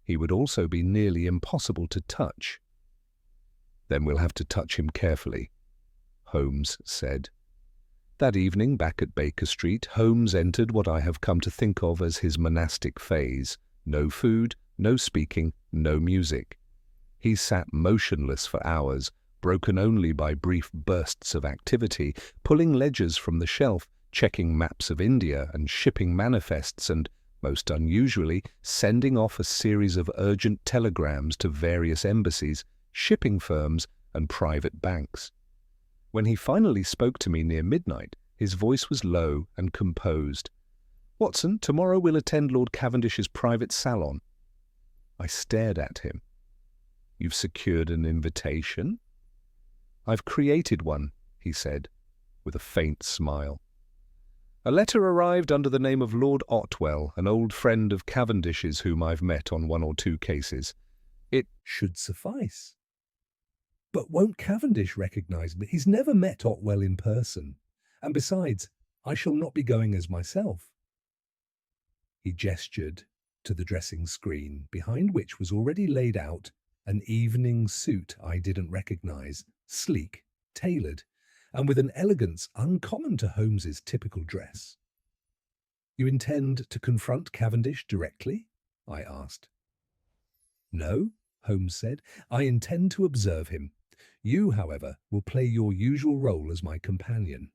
He would also be nearly impossible to touch. Then we'll have to touch him carefully, Holmes said. That evening, back at Baker Street, Holmes entered what I have come to think of as his monastic phase. No food, no speaking, no music. He sat motionless for hours, broken only by brief bursts of activity, pulling ledgers from the shelf, checking maps of India and shipping manifests and, most unusually, sending off a series of urgent telegrams to various embassies, shipping firms, and private banks. When he finally spoke to me near midnight, his voice was low and composed. "Watson, tomorrow we'll attend Lord Cavendish's private salon." I stared at him. "You've secured an invitation?" "I've created one," he said, with a faint smile. "A letter arrived under the name of Lord Otwell, an old friend of Cavendish's whom I've met on one or two cases. It should suffice." "But won't Cavendish recognise me? He's never met Otwell in person. And besides, I shall not be going as myself." He gestured to the dressing screen, behind which was already laid out an evening suit I didn't recognise, sleek, tailored, and with an elegance uncommon to Holmes's typical dress. "You intend to confront Cavendish directly?" I asked. "No," Holmes said. "I intend to observe him. You, however, will play your usual role as my companion.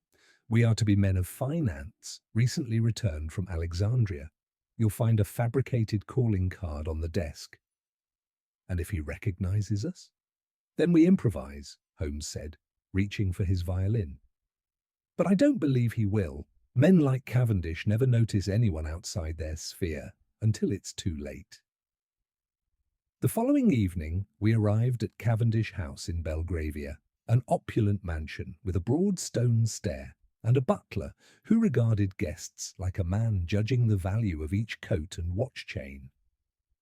We are to be men of finance, recently returned from Alexandria. You'll find a fabricated calling card on the desk." "And if he recognizes us?" "Then we improvise," Holmes said, reaching for his violin. "But I don't believe he will. Men like Cavendish never notice anyone outside their sphere until it's too late." The following evening, we arrived at Cavendish House in Belgravia, an opulent mansion with a broad stone stair and a butler who regarded guests like a man judging the value of each coat and watch chain.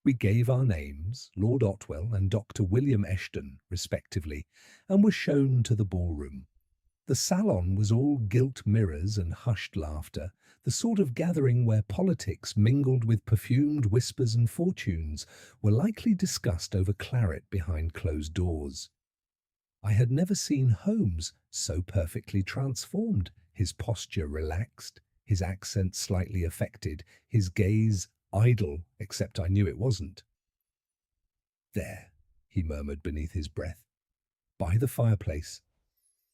We gave our names, Lord Otwell and Dr. William Eshton, respectively, and were shown to the ballroom. The salon was all gilt mirrors and hushed laughter, the sort of gathering where politics mingled with perfumed whispers and fortunes were likely discussed over claret behind closed doors. I had never seen Holmes so perfectly transformed, his posture relaxed, his accent slightly affected, his gaze idle, except I knew it wasn't. "There," he murmured beneath his breath, "by the fireplace."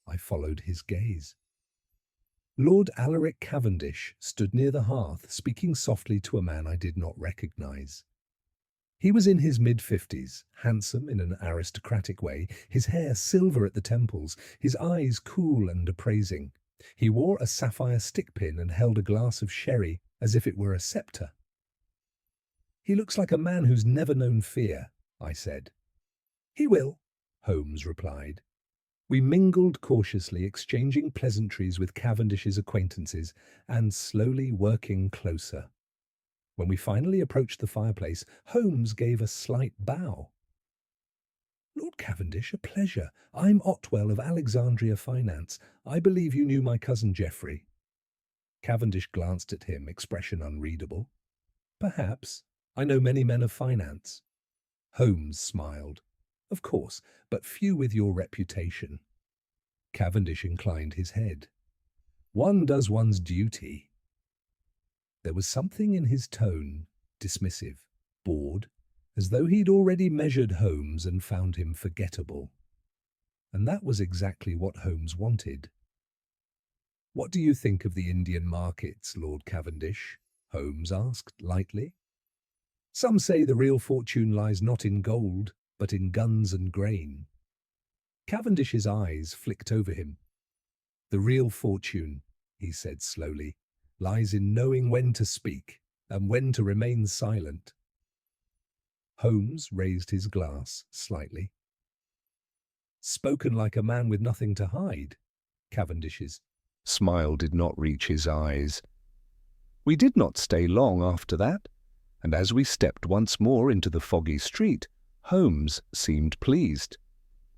I followed his gaze. Lord Alaric Cavendish stood near the hearth, speaking softly to a man I did not recognise. He was in his mid-50s, handsome in an aristocratic way, his hair silver at the temples, his eyes cool and appraising. He wore a sapphire stick-pin and held a glass of sherry as if it were a sceptre. "He looks like a man who's never known fear," I said. "He will," Holmes replied. We mingled cautiously, exchanging pleasantries with Cavendish's acquaintances and slowly working closer. When we finally approached the fireplace, Holmes gave a slight bow. "Lord Cavendish, a pleasure. I'm Otwell of Alexandria Finance. I believe you knew my cousin Geoffrey." Cavendish glanced at him, expression unreadable. "Perhaps. I know many men of finance." Holmes smiled. "Of course, but few with your reputation." Cavendish inclined his head. "One does one's duty." There was something in his tone, dismissive, bored, as though he'd already measured Holmes and found him forgettable. And that was exactly what Holmes wanted. "What do you think of the Indian markets, Lord Cavendish?" Holmes asked lightly. "Some say the real fortune lies not in gold, but in guns and grain." Cavendish's eyes flicked over him. "The real fortune," he said slowly, "lies in knowing when to speak and when to remain silent." Holmes raised his glass slightly. "Spoken like a man with nothing to hide," Cavendish's Smile did not reach his eyes. We did not stay long after that, and as we stepped once more into the foggy street, Holmes seemed pleased.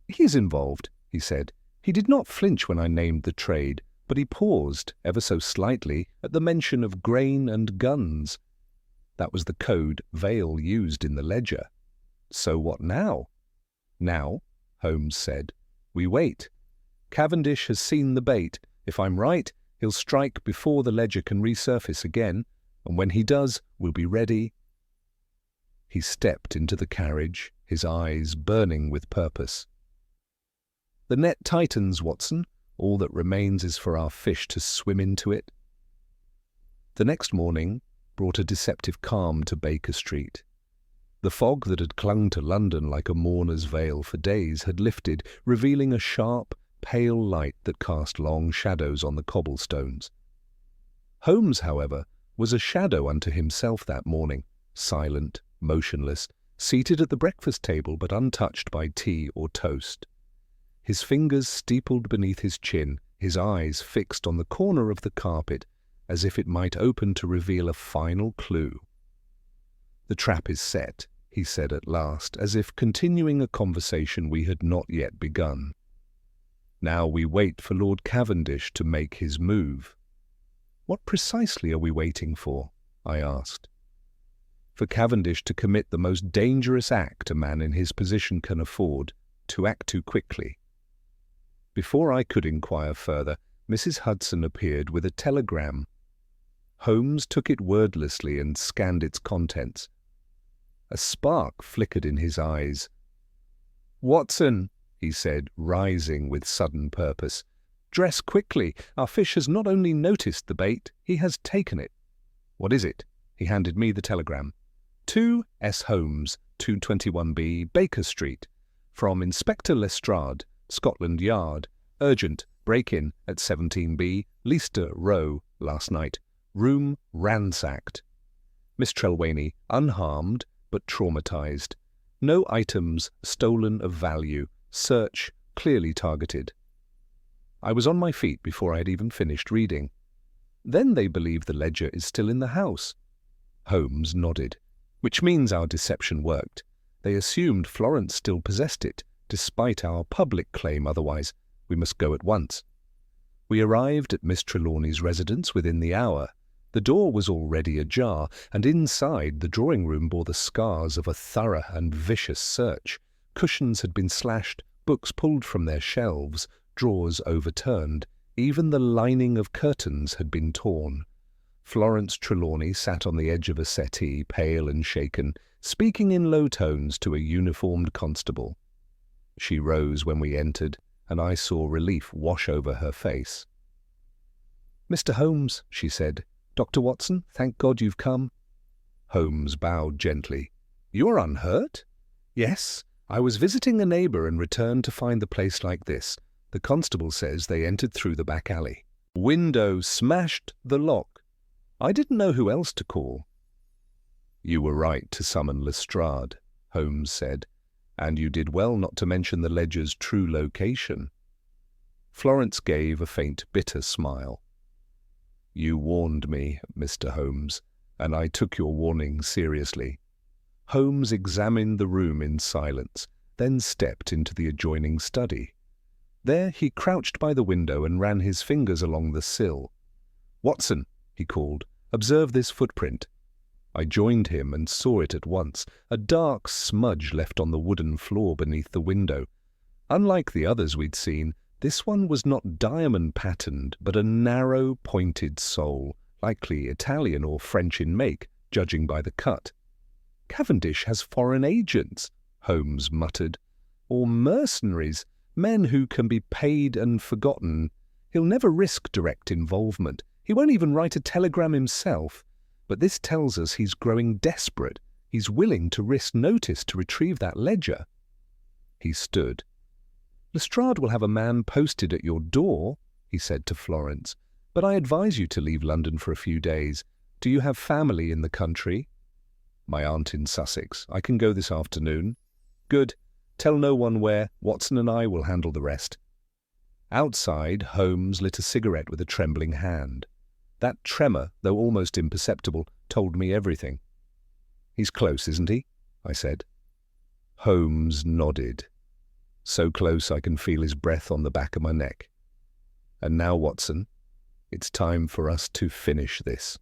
"He's involved," he said. He did not flinch when I named the trade, but he paused, ever so slightly, at the mention of grain and guns. That was the code Vale used in the ledger. "So what now?" "Now," Holmes said, "we wait. Cavendish has seen the bait. If I'm right, he'll strike before the ledger can resurface again, and when he does, we'll be ready." He stepped into the carriage, his eyes burning with purpose. "The net tightens, Watson. All that remains is for our fish to swim into it." The next morning brought a deceptive calm to Baker Street. The fog that had clung to London like a mourner's veil for days had lifted, revealing a sharp, pale light that cast long shadows on the cobblestones. Holmes, however, was a shadow unto himself that morning, silent, motionless, seated at the breakfast table but untouched by tea or toast. His fingers steepled beneath his chin, his eyes fixed on the corner of the carpet, as if it might open to reveal a final clue. "The trap is set," he said at last, as if continuing a conversation we had not yet begun. "Now we wait for Lord Cavendish to make his move." "What precisely are we waiting for?" I asked. "For Cavendish to commit the most dangerous act a man in his position can afford, to act too quickly." Before I could inquire further, Mrs. Hudson appeared with a telegram. Holmes took it wordlessly and scanned its contents. A spark flickered in his eyes. "Watson," he said, rising with sudden purpose, "dress quickly. Our fish has not only noticed the bait, he has taken it." "What is it?" He handed me the telegram. "To S. Holmes, 221B, Baker Street. From Inspector Lestrade, Scotland Yard. Urgent. Break-in at 17B, Leicester Row, last night. Room ransacked. Miss Trelawney unharmed but traumatized. No items stolen of value. Search clearly targeted." I was on my feet before I had even finished reading. "Then they believe the ledger is still in the house." Holmes nodded. "Which means our deception worked. They assumed Florence still possessed it, despite our public claim otherwise. We must go at once." We arrived at Miss Trelawney's residence within the hour. The door was already ajar, and inside the drawing-room bore the scars of a thorough and vicious search. Cushions had been slashed, books pulled from their shelves, drawers overturned. Even the lining of curtains had been torn. Florence Trelawney sat on the edge of a settee, pale and shaken, speaking in low tones to a uniformed constable. She rose when we entered, and I saw relief wash over her face. "Mr. Holmes," she said. "Dr. Watson, thank God you've come." Holmes bowed gently. "You are unhurt?" "Yes. I was visiting a neighbour and returned to find the place like this. The constable says they entered through the back alley. Window smashed the lock. I didn't know who else to call." "You were right to summon Lestrade," Holmes said, "and you did well not to mention the ledger's true location." Florence gave a faint, bitter smile. "You warned me, Mr. Holmes, and I took your warning seriously." Holmes examined the room in silence, then stepped into the adjoining study. There he crouched by the window and ran his fingers along the sill. "Watson," he called, "observe this footprint." I joined him and saw it at once, a dark smudge left on the wooden floor beneath the window. Unlike the others we'd seen, this one was not diamond-patterned, but a narrow, pointed sole, likely Italian or French in make, judging by the cut. "Cavendish has foreign agents," Holmes muttered, "or mercenaries, men who can be paid and forgotten. He'll never risk direct involvement. He won't even write a telegram himself. But this tells us he's growing desperate. He's willing to risk notice to retrieve that ledger." He stood. "Lestrade will have a man posted at your door," he said to Florence, "but I advise you to leave London for a few days. Do you have family in the country?" "My aunt in Sussex. I can go this afternoon." "Good. Tell no one where. Watson and I will handle the rest." Outside, Holmes lit a cigarette with a trembling hand. That tremor, though almost imperceptible, told me everything. "He's close, isn't he?" I said. Holmes nodded. So close I can feel his breath on the back of my neck. "And now, Watson, it's time for us to finish this."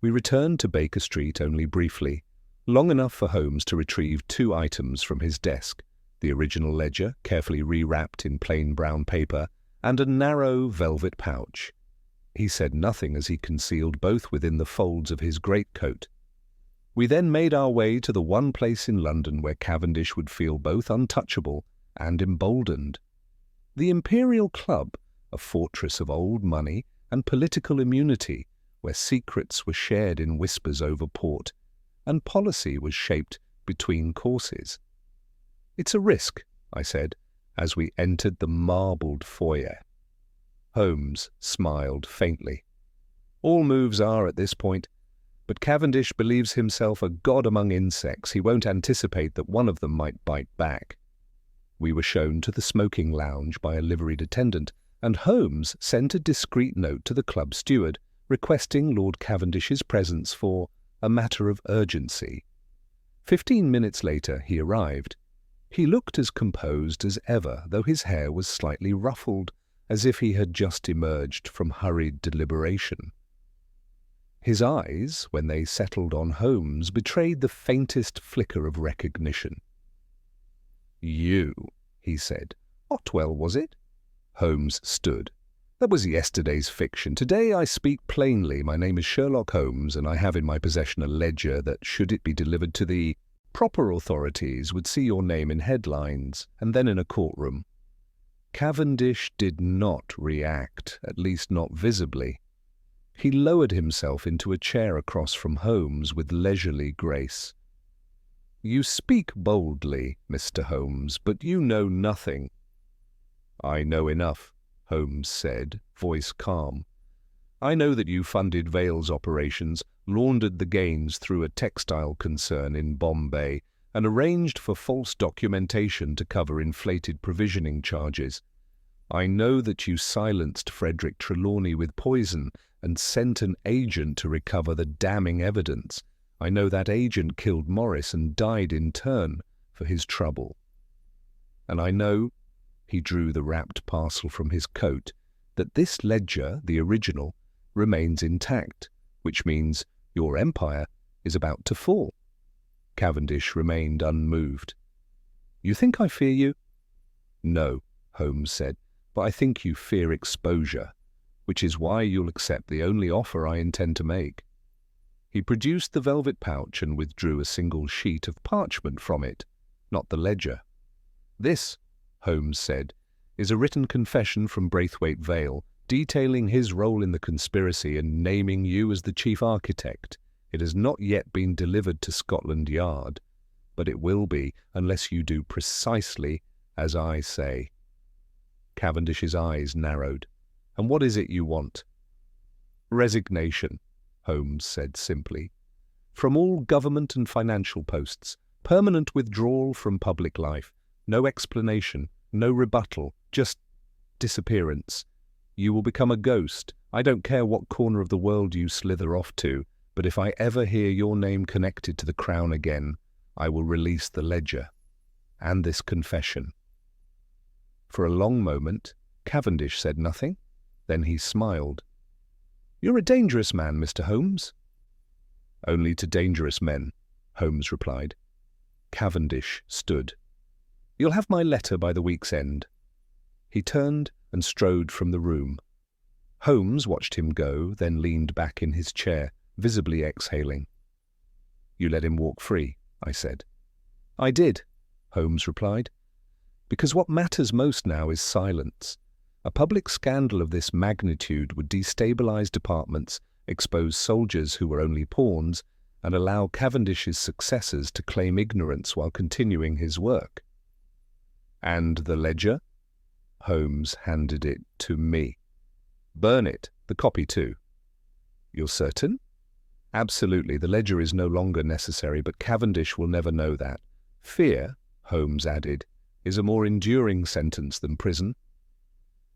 We returned to Baker Street only briefly, long enough for Holmes to retrieve 2 items from his desk: the original ledger, carefully rewrapped in plain brown paper, and a narrow velvet pouch. He said nothing as he concealed both within the folds of his greatcoat. We then made our way to the one place in London where Cavendish would feel both untouchable and emboldened. The Imperial Club, a fortress of old money and political immunity, where secrets were shared in whispers over port, and policy was shaped between courses. "It's a risk," I said, as we entered the marbled foyer. Holmes smiled faintly. "All moves are at this point, but Cavendish believes himself a god among insects. He won't anticipate that one of them might bite back." We were shown to the smoking lounge by a liveried attendant, and Holmes sent a discreet note to the club steward requesting Lord Cavendish's presence for a matter of urgency. 15 minutes later he arrived. He looked as composed as ever, though his hair was slightly ruffled, as if he had just emerged from hurried deliberation. His eyes, when they settled on Holmes, betrayed the faintest flicker of recognition. "You," he said. "Otwell, was it?" Holmes stood. "That was yesterday's fiction. Today I speak plainly. My name is Sherlock Holmes, and I have in my possession a ledger that, should it be delivered to the proper authorities, would see your name in headlines, and then in a courtroom." Cavendish did not react, at least not visibly. He lowered himself into a chair across from Holmes with leisurely grace. "You speak boldly, Mr. Holmes, but you know nothing." "I know enough," Holmes said, voice calm. "I know that you funded Vale's operations, laundered the gains through a textile concern in Bombay, and arranged for false documentation to cover inflated provisioning charges. I know that you silenced Frederick Trelawney with poison and sent an agent to recover the damning evidence. I know that agent killed Morris and died in turn for his trouble. And I know," he drew the wrapped parcel from his coat, "that this ledger, the original, remains intact, which means your empire is about to fall." Cavendish remained unmoved. "You think I fear you?" "No," Holmes said, "but I think you fear exposure, which is why you'll accept the only offer I intend to make." He produced the velvet pouch and withdrew a single sheet of parchment from it, not the ledger. "This," Holmes said, "is a written confession from Braithwaite Vale, detailing his role in the conspiracy and naming you as the chief architect. It has not yet been delivered to Scotland Yard, but it will be unless you do precisely as I say." Cavendish's eyes narrowed. "And what is it you want?" "Resignation," Holmes said simply. "From all government and financial posts. Permanent withdrawal from public life. No explanation, no rebuttal, just disappearance. You will become a ghost. I don't care what corner of the world you slither off to, but if I ever hear your name connected to the Crown again, I will release the ledger and this confession." For a long moment, Cavendish said nothing. Then he smiled. "You're a dangerous man, Mr. Holmes." "Only to dangerous men," Holmes replied. Cavendish stood. "You'll have my letter by the week's end." He turned and strode from the room. Holmes watched him go, then leaned back in his chair, visibly exhaling. "You let him walk free," I said. "I did," Holmes replied, "because what matters most now is silence. A public scandal of this magnitude would destabilize departments, expose soldiers who were only pawns, and allow Cavendish's successors to claim ignorance while continuing his work." "And the ledger?" Holmes handed it to me. "Burn it, the copy too." "You're certain?" "Absolutely. The ledger is no longer necessary, but Cavendish will never know that. Fear," Holmes added, "is a more enduring sentence than prison."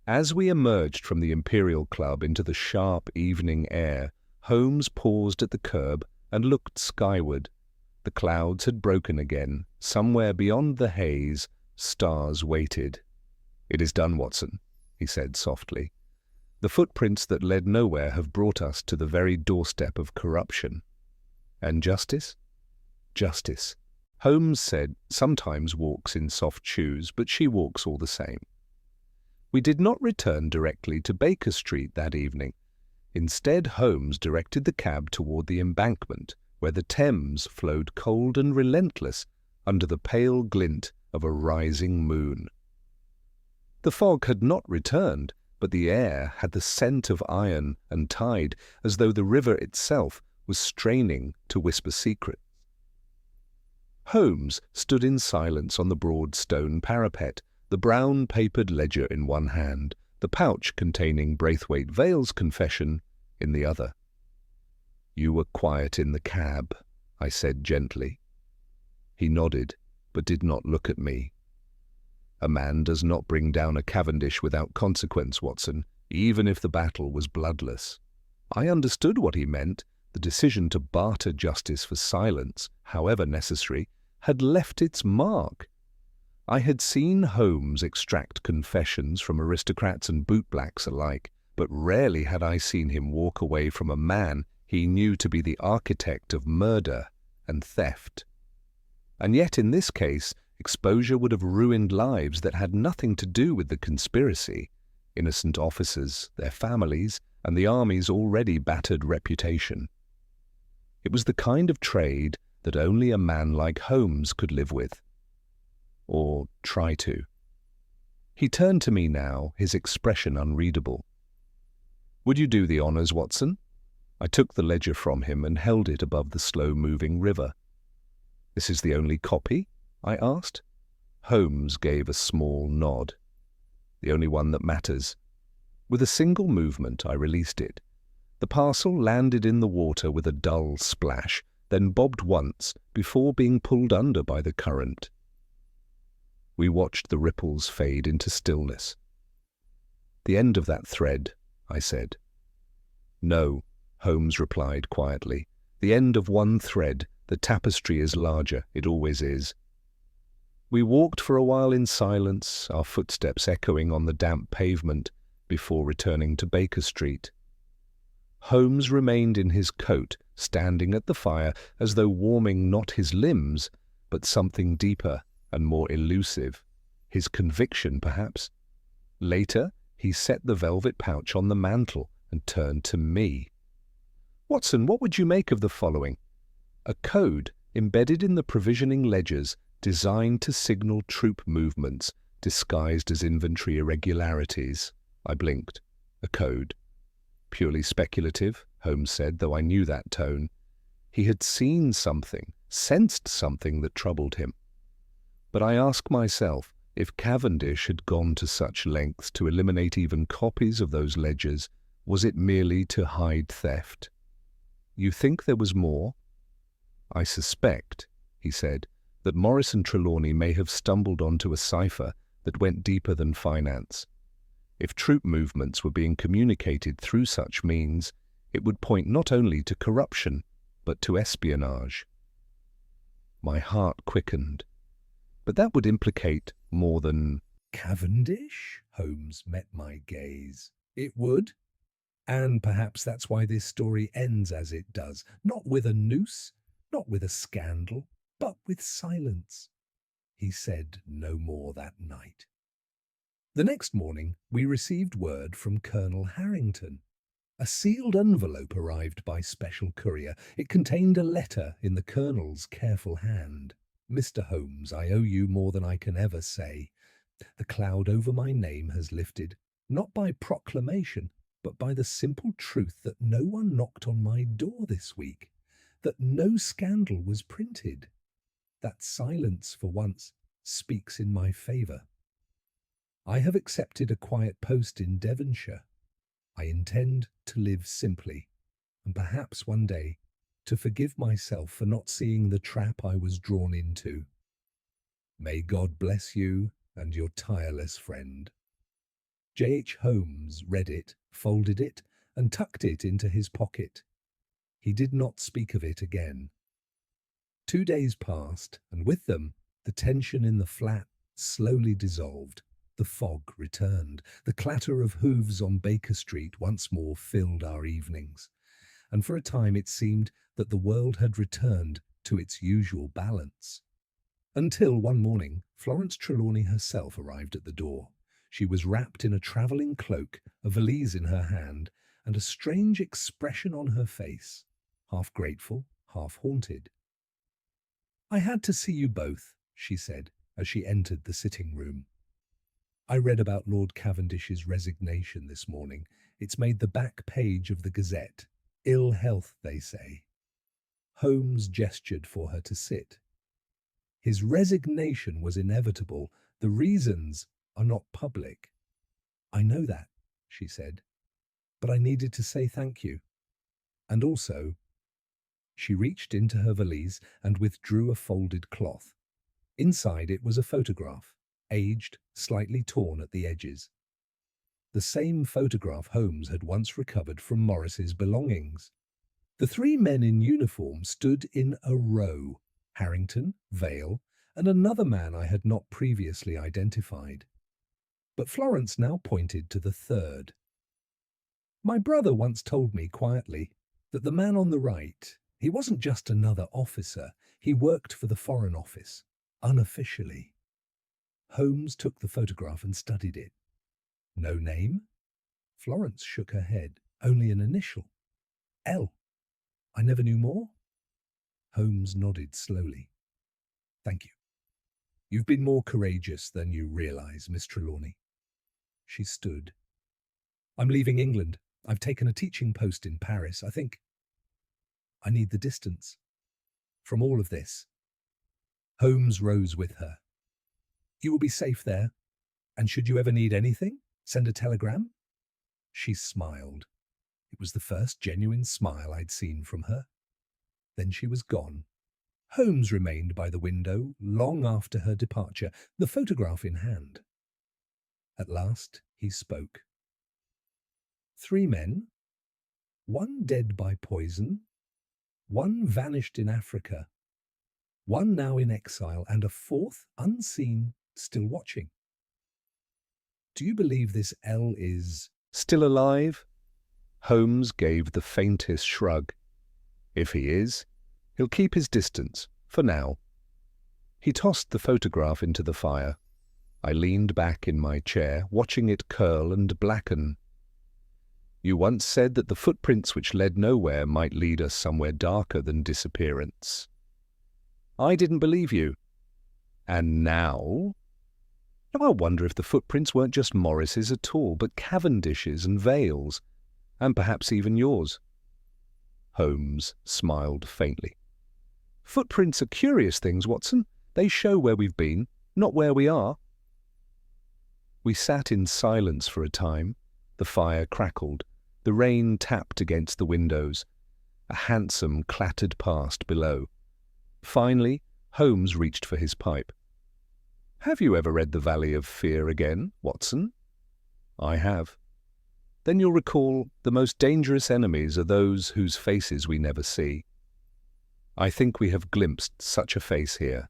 As we emerged from the Imperial Club into the sharp evening air, Holmes paused at the curb and looked skyward. The clouds had broken again. Somewhere beyond the haze, stars waited. "It is done, Watson," he said softly. "The footprints that led nowhere have brought us to the very doorstep of corruption." "And justice?" "Justice," Holmes said, "sometimes walks in soft shoes, but she walks all the same." We did not return directly to Baker Street that evening. Instead, Holmes directed the cab toward the embankment, where the Thames flowed cold and relentless under the pale glint of a rising moon. The fog had not returned, but the air had the scent of iron and tide, as though the river itself was straining to whisper secrets. Holmes stood in silence on the broad stone parapet, the brown papered ledger in one hand, the pouch containing Braithwaite Vale's confession in the other. "You were quiet in the cab," I said gently. He nodded, but did not look at me. "A man does not bring down a Cavendish without consequence, Watson, even if the battle was bloodless." I understood what he meant. The decision to barter justice for silence, however necessary, had left its mark. I had seen Holmes extract confessions from aristocrats and bootblacks alike, but rarely had I seen him walk away from a man he knew to be the architect of murder and theft. And yet in this case, exposure would have ruined lives that had nothing to do with the conspiracy, innocent officers, their families, and the army's already battered reputation. It was the kind of trade that only a man like Holmes could live with. Or try to. He turned to me now, his expression unreadable. "Would you do the honours, Watson?" I took the ledger from him and held it above the slow-moving river. "This is the only copy?" I asked. Holmes gave a small nod. "The only one that matters." With a single movement, I released it. The parcel landed in the water with a dull splash, then bobbed once before being pulled under by the current. We watched the ripples fade into stillness. "The end of that thread," I said. "No," Holmes replied quietly. "The end of one thread. The tapestry is larger. It always is." We walked for a while in silence, our footsteps echoing on the damp pavement, before returning to Baker Street. Holmes remained in his coat, standing at the fire as though warming not his limbs, but something deeper and more elusive, his conviction perhaps. Later, he set the velvet pouch on the mantel and turned to me. "Watson, what would you make of the following? A code embedded in the provisioning ledgers designed to signal troop movements disguised as inventory irregularities." I blinked. "A code." "Purely speculative," Holmes said, though I knew that tone. He had seen something, sensed something that troubled him. But I asked myself, if Cavendish had gone to such lengths to eliminate even copies of those ledgers, was it merely to hide theft? "You think there was more?" "I suspect," he said, "that Morris and Trelawney may have stumbled onto a cipher that went deeper than finance. If troop movements were being communicated through such means, it would point not only to corruption, but to espionage." My heart quickened. But that would implicate more than... "Cavendish?" Holmes met my gaze. "It would. And perhaps that's why this story ends as it does. Not with a noose, not with a scandal, but with silence." He said no more that night. The next morning, we received word from Colonel Harrington. A sealed envelope arrived by special courier. It contained a letter in the Colonel's careful hand. "Mr. Holmes, I owe you more than I can ever say. The cloud over my name has lifted, not by proclamation, but by the simple truth that no one knocked on my door this week, that no scandal was printed. That silence, for once, speaks in my favour. I have accepted a quiet post in Devonshire. I intend to live simply, and perhaps one day to forgive myself for not seeing the trap I was drawn into. May God bless you and your tireless friend." J.H. Holmes read it, folded it, and tucked it into his pocket. He did not speak of it again. 2 days passed, and with them, the tension in the flat slowly dissolved. The fog returned. The clatter of hooves on Baker Street once more filled our evenings, and for a time it seemed that the world had returned to its usual balance. Until one morning, Florence Trelawney herself arrived at the door. She was wrapped in a travelling cloak, a valise in her hand, and a strange expression on her face, half grateful, half haunted. "I had to see you both," she said, as she entered the sitting room. "I read about Lord Cavendish's resignation this morning. It's made the back page of the Gazette. Ill health, they say." Holmes gestured for her to sit. "His resignation was inevitable. The reasons are not public." "I know that," she said, "but I needed to say thank you. And also—" She reached into her valise and withdrew a folded cloth. Inside it was a photograph, aged, slightly torn at the edges. The same photograph Holmes had once recovered from Morris's belongings. The three men in uniform stood in a row: Harrington, Vale, and another man I had not previously identified. But Florence now pointed to the third. "My brother once told me quietly that the man on the right, he wasn't just another officer, he worked for the Foreign Office, unofficially." Holmes took the photograph and studied it. "No name?" Florence shook her head. "Only an initial. L. I never knew more?" Holmes nodded slowly. "Thank you. You've been more courageous than you realize, Miss Trelawney." She stood. "I'm leaving England. I've taken a teaching post in Paris. I think I need the distance from all of this." Holmes rose with her. "You will be safe there, and should you ever need anything, send a telegram." She smiled. It was the first genuine smile I'd seen from her. Then she was gone. Holmes remained by the window long after her departure, the photograph in hand. At last he spoke. "3 men, one dead by poison, one vanished in Africa, one now in exile, and a fourth, unseen, still watching. Do you believe this L is still alive?" Holmes gave the faintest shrug. "If he is, he'll keep his distance, for now." He tossed the photograph into the fire. I leaned back in my chair, watching it curl and blacken. "You once said that the footprints which led nowhere might lead us somewhere darker than disappearance. I didn't believe you. And now? I wonder if the footprints weren't just Morris's at all, but Cavendish's and Vale's, and perhaps even yours." Holmes smiled faintly. "Footprints are curious things, Watson. They show where we've been, not where we are." We sat in silence for a time. The fire crackled. The rain tapped against the windows. A hansom clattered past below. Finally, Holmes reached for his pipe. "Have you ever read The Valley of Fear again, Watson?" "I have." "Then you'll recall the most dangerous enemies are those whose faces we never see. I think we have glimpsed such a face here,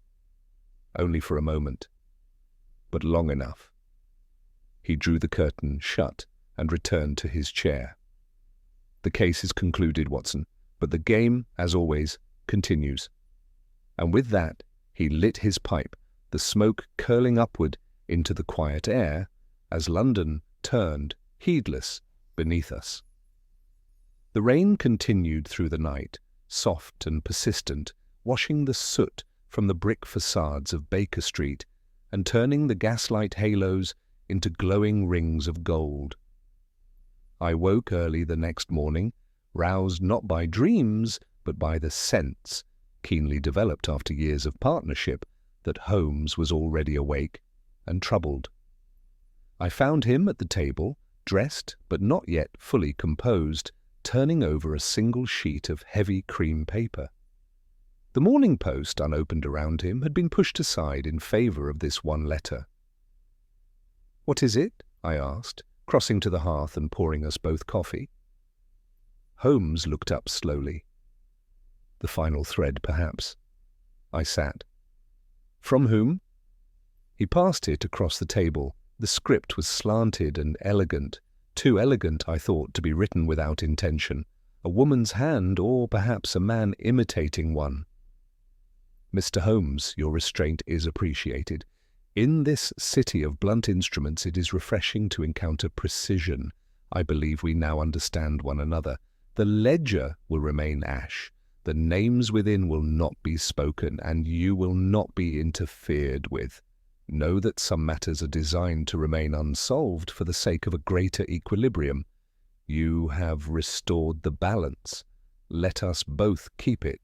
only for a moment, but long enough." He drew the curtain shut and returned to his chair. "The case is concluded, Watson, but the game, as always, continues." And with that, he lit his pipe, the smoke curling upward into the quiet air as London turned, heedless, beneath us. The rain continued through the night, soft and persistent, washing the soot from the brick facades of Baker Street and turning the gaslight halos into glowing rings of gold. I woke early the next morning, roused not by dreams, but by the sense, keenly developed after years of partnership, that Holmes was already awake and troubled. I found him at the table, dressed but not yet fully composed, turning over a single sheet of heavy cream paper. The Morning Post, unopened around him, had been pushed aside in favour of this one letter. "What is it?" I asked, crossing to the hearth and pouring us both coffee. Holmes looked up slowly. The final thread, perhaps. I sat. From whom? He passed it across the table. The script was slanted and elegant, too elegant, I thought, to be written without intention. A woman's hand, or perhaps a man imitating one. Mr. Holmes, your restraint is appreciated. In this city of blunt instruments, it is refreshing to encounter precision. I believe we now understand one another. The ledger will remain ash. The names within will not be spoken, and you will not be interfered with. Know that some matters are designed to remain unsolved for the sake of a greater equilibrium. You have restored the balance. Let us both keep it.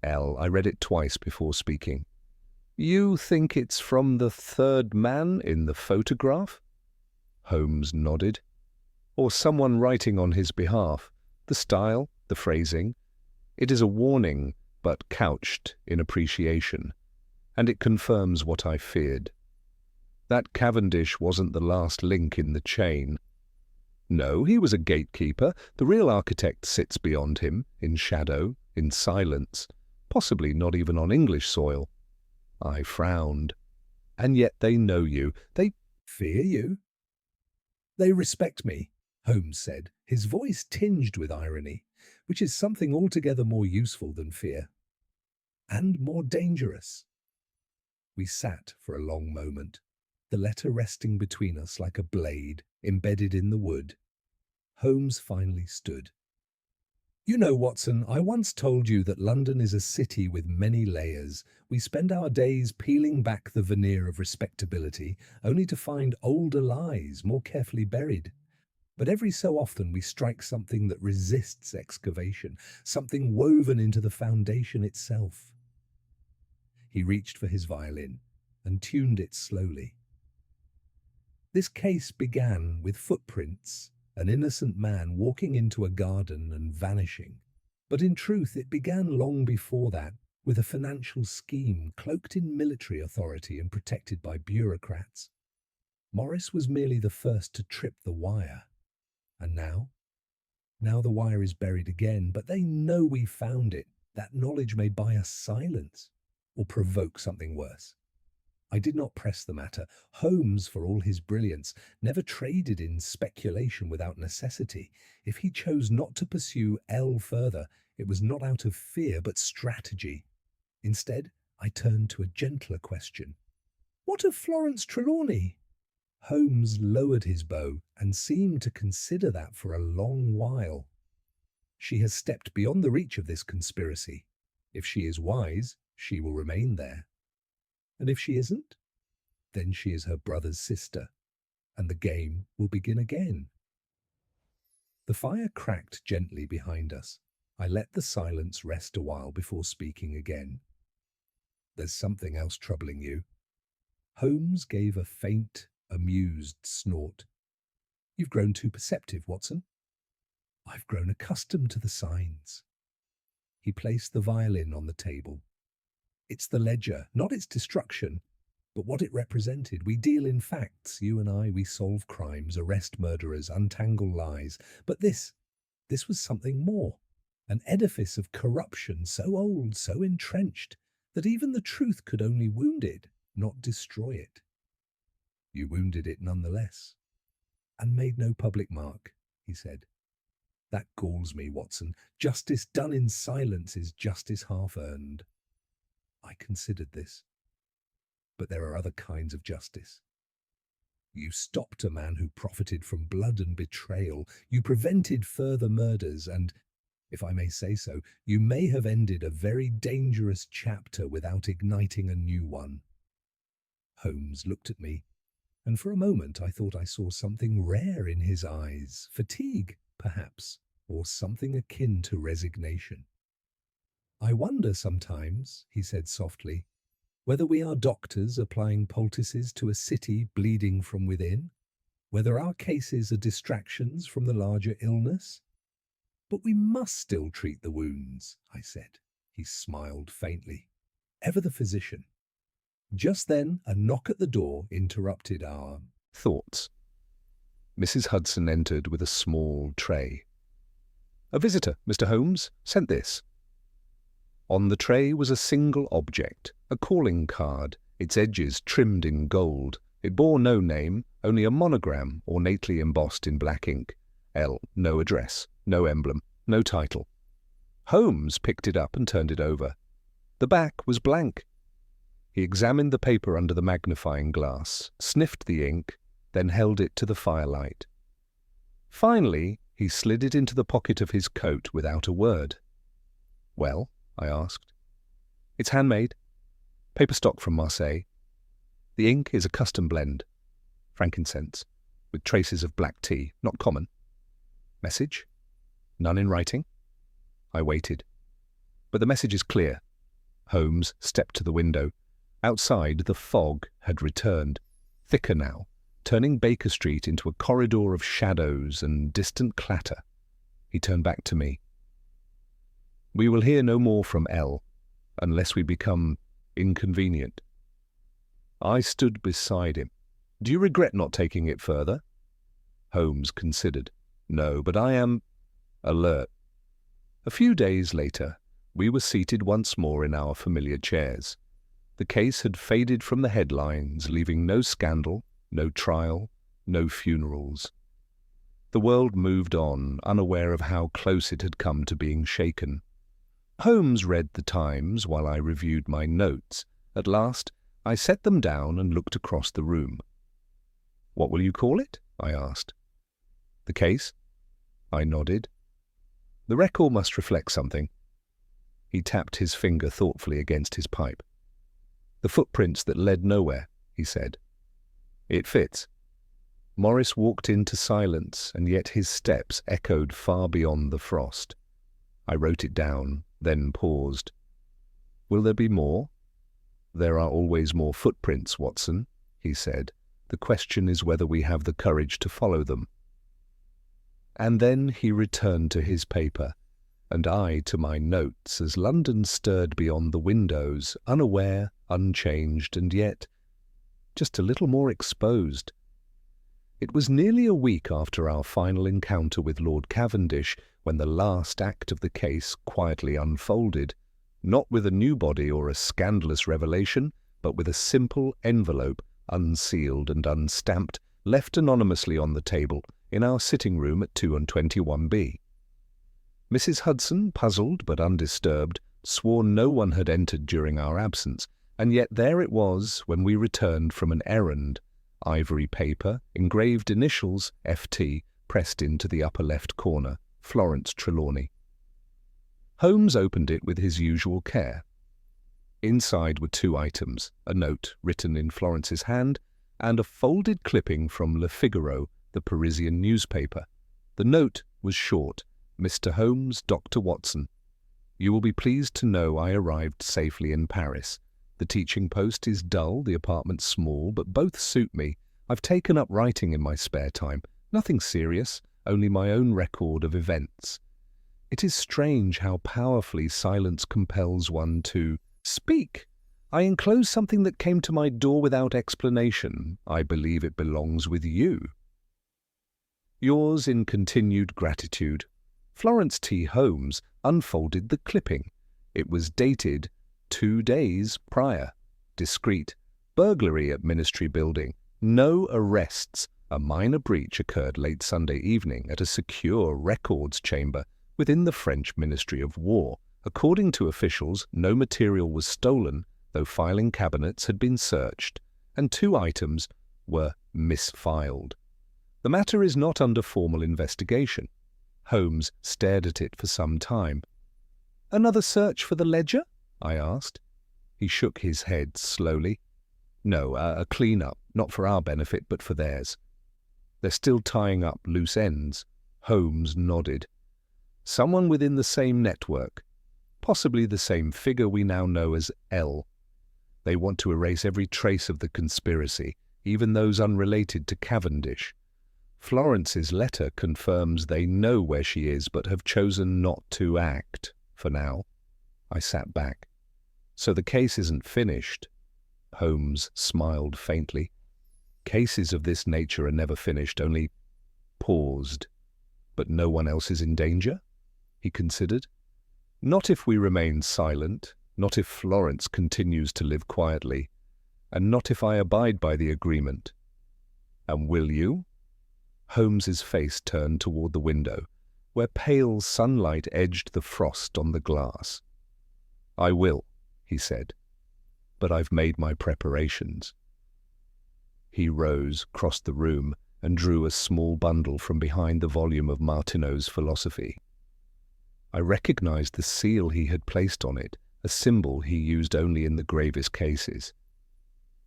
I read it twice before speaking. You think it's from the third man in the photograph? Holmes nodded. Or someone writing on his behalf. The style, the phrasing. It is a warning, but couched in appreciation. And it confirms what I feared. That Cavendish wasn't the last link in the chain. No, he was a gatekeeper. The real architect sits beyond him, in shadow, in silence, possibly not even on English soil. I frowned. And yet they know you. They fear you. They respect me, Holmes said, his voice tinged with irony, which is something altogether more useful than fear. And more dangerous. We sat for a long moment, the letter resting between us like a blade embedded in the wood. Holmes finally stood. You know, Watson, I once told you that London is a city with many layers. We spend our days peeling back the veneer of respectability, only to find older lies more carefully buried. But every so often we strike something that resists excavation, something woven into the foundation itself. He reached for his violin and tuned it slowly. This case began with footprints, an innocent man walking into a garden and vanishing. But in truth, it began long before that, with a financial scheme cloaked in military authority and protected by bureaucrats. Morris was merely the first to trip the wire. And now? Now the wire is buried again, but they know we found it. That knowledge may buy us silence, or provoke something worse. I did not press the matter. Holmes, for all his brilliance, never traded in speculation without necessity. If he chose not to pursue L further, it was not out of fear, but strategy. Instead, I turned to a gentler question. What of Florence Trelawney? Holmes lowered his bow and seemed to consider that for a long while. She has stepped beyond the reach of this conspiracy. If she is wise, she will remain there. And if she isn't, then she is her brother's sister, and the game will begin again. The fire cracked gently behind us. I let the silence rest a while before speaking again. There's something else troubling you. Holmes gave a faint, amused snort. You've grown too perceptive, Watson. I've grown accustomed to the signs. He placed the violin on the table. It's the ledger, not its destruction, but what it represented. We deal in facts, you and I, we solve crimes, arrest murderers, untangle lies. But this was something more. An edifice of corruption so old, so entrenched, that even the truth could only wound it, not destroy it. You wounded it nonetheless, and made no public mark, he said. That galls me, Watson. Justice done in silence is justice half-earned. I considered this. But there are other kinds of justice. You stopped a man who profited from blood and betrayal. You prevented further murders and, if I may say so, you may have ended a very dangerous chapter without igniting a new one. Holmes looked at me, and for a moment I thought I saw something rare in his eyes. Fatigue, perhaps, or something akin to resignation. I wonder sometimes, he said softly, whether we are doctors applying poultices to a city bleeding from within, whether our cases are distractions from the larger illness. But we must still treat the wounds, I said. He smiled faintly. Ever the physician. Just then, a knock at the door interrupted our thoughts. Mrs. Hudson entered with a small tray. "A visitor, Mr. Holmes, sent this." On the tray was a single object, a calling card, its edges trimmed in gold. It bore no name, only a monogram ornately embossed in black ink. L, no address, no emblem, no title. Holmes picked it up and turned it over. The back was blank. He examined the paper under the magnifying glass, sniffed the ink, then held it to the firelight. Finally, he slid it into the pocket of his coat without a word. "Well?" I asked. "It's handmade. Paper stock from Marseille. The ink is a custom blend, frankincense, with traces of black tea, not common. Message? None in writing." I waited. But the message is clear. Holmes stepped to the window. Outside, the fog had returned, thicker now, turning Baker Street into a corridor of shadows and distant clatter. He turned back to me. "We will hear no more from L, unless we become inconvenient." I stood beside him. "Do you regret not taking it further?" Holmes considered. "No, but I am alert." A few days later, we were seated once more in our familiar chairs. The case had faded from the headlines, leaving no scandal, no trial, no funerals. The world moved on, unaware of how close it had come to being shaken. Holmes read the Times while I reviewed my notes. At last, I set them down and looked across the room. "What will you call it?" I asked. "The case?" I nodded. "The record must reflect something." He tapped his finger thoughtfully against his pipe. "The footprints that led nowhere," he said. "It fits." Morris walked into silence, and yet his steps echoed far beyond the frost. I wrote it down, then paused. "Will there be more?" "There are always more footprints, Watson," he said. "The question is whether we have the courage to follow them." And then he returned to his paper, and I to my notes as London stirred beyond the windows, unaware, unchanged, and yet just a little more exposed. It was nearly a week after our final encounter with Lord Cavendish when the last act of the case quietly unfolded, not with a new body or a scandalous revelation, but with a simple envelope, unsealed and unstamped, left anonymously on the table in our sitting room at 221B. Mrs. Hudson, puzzled but undisturbed, swore no one had entered during our absence, and yet there it was when we returned from an errand. Ivory paper, engraved initials, F.T., pressed into the upper left corner, Florence Trelawney. Holmes opened it with his usual care. Inside were two items, a note written in Florence's hand, and a folded clipping from Le Figaro, the Parisian newspaper. The note was short. "Mr. Holmes, Dr. Watson. You will be pleased to know I arrived safely in Paris. The teaching post is dull, the apartment small, but both suit me. I've taken up writing in my spare time. Nothing serious, only my own record of events. It is strange how powerfully silence compels one to speak. I enclose something that came to my door without explanation. I believe it belongs with you. Yours in continued gratitude." Florence T. Holmes unfolded the clipping. It was dated 2 days prior. Discreet. Burglary at Ministry Building. No arrests. A minor breach occurred late Sunday evening at a secure records chamber within the French Ministry of War. According to officials, no material was stolen, though filing cabinets had been searched, and 2 items were misfiled. The matter is not under formal investigation. Holmes stared at it for some time. "Another search for the ledger?" I asked. He shook his head slowly. "No, a clean-up, not for our benefit, but for theirs. They're still tying up loose ends." Holmes nodded. "Someone within the same network, possibly the same figure we now know as L. They want to erase every trace of the conspiracy, even those unrelated to Cavendish. Florence's letter confirms they know where she is, but have chosen not to act, for now." I sat back. "So the case isn't finished?" Holmes smiled faintly. "Cases of this nature are never finished, only paused. But no one else is in danger? He considered. Not if we remain silent, not if Florence continues to live quietly, and not if I abide by the agreement. And will you? Holmes's face turned toward the window, where pale sunlight edged the frost on the glass. I will, he said, but I've made my preparations. He rose, crossed the room, and drew a small bundle from behind the volume of Martineau's philosophy. I recognized the seal he had placed on it, a symbol he used only in the gravest cases.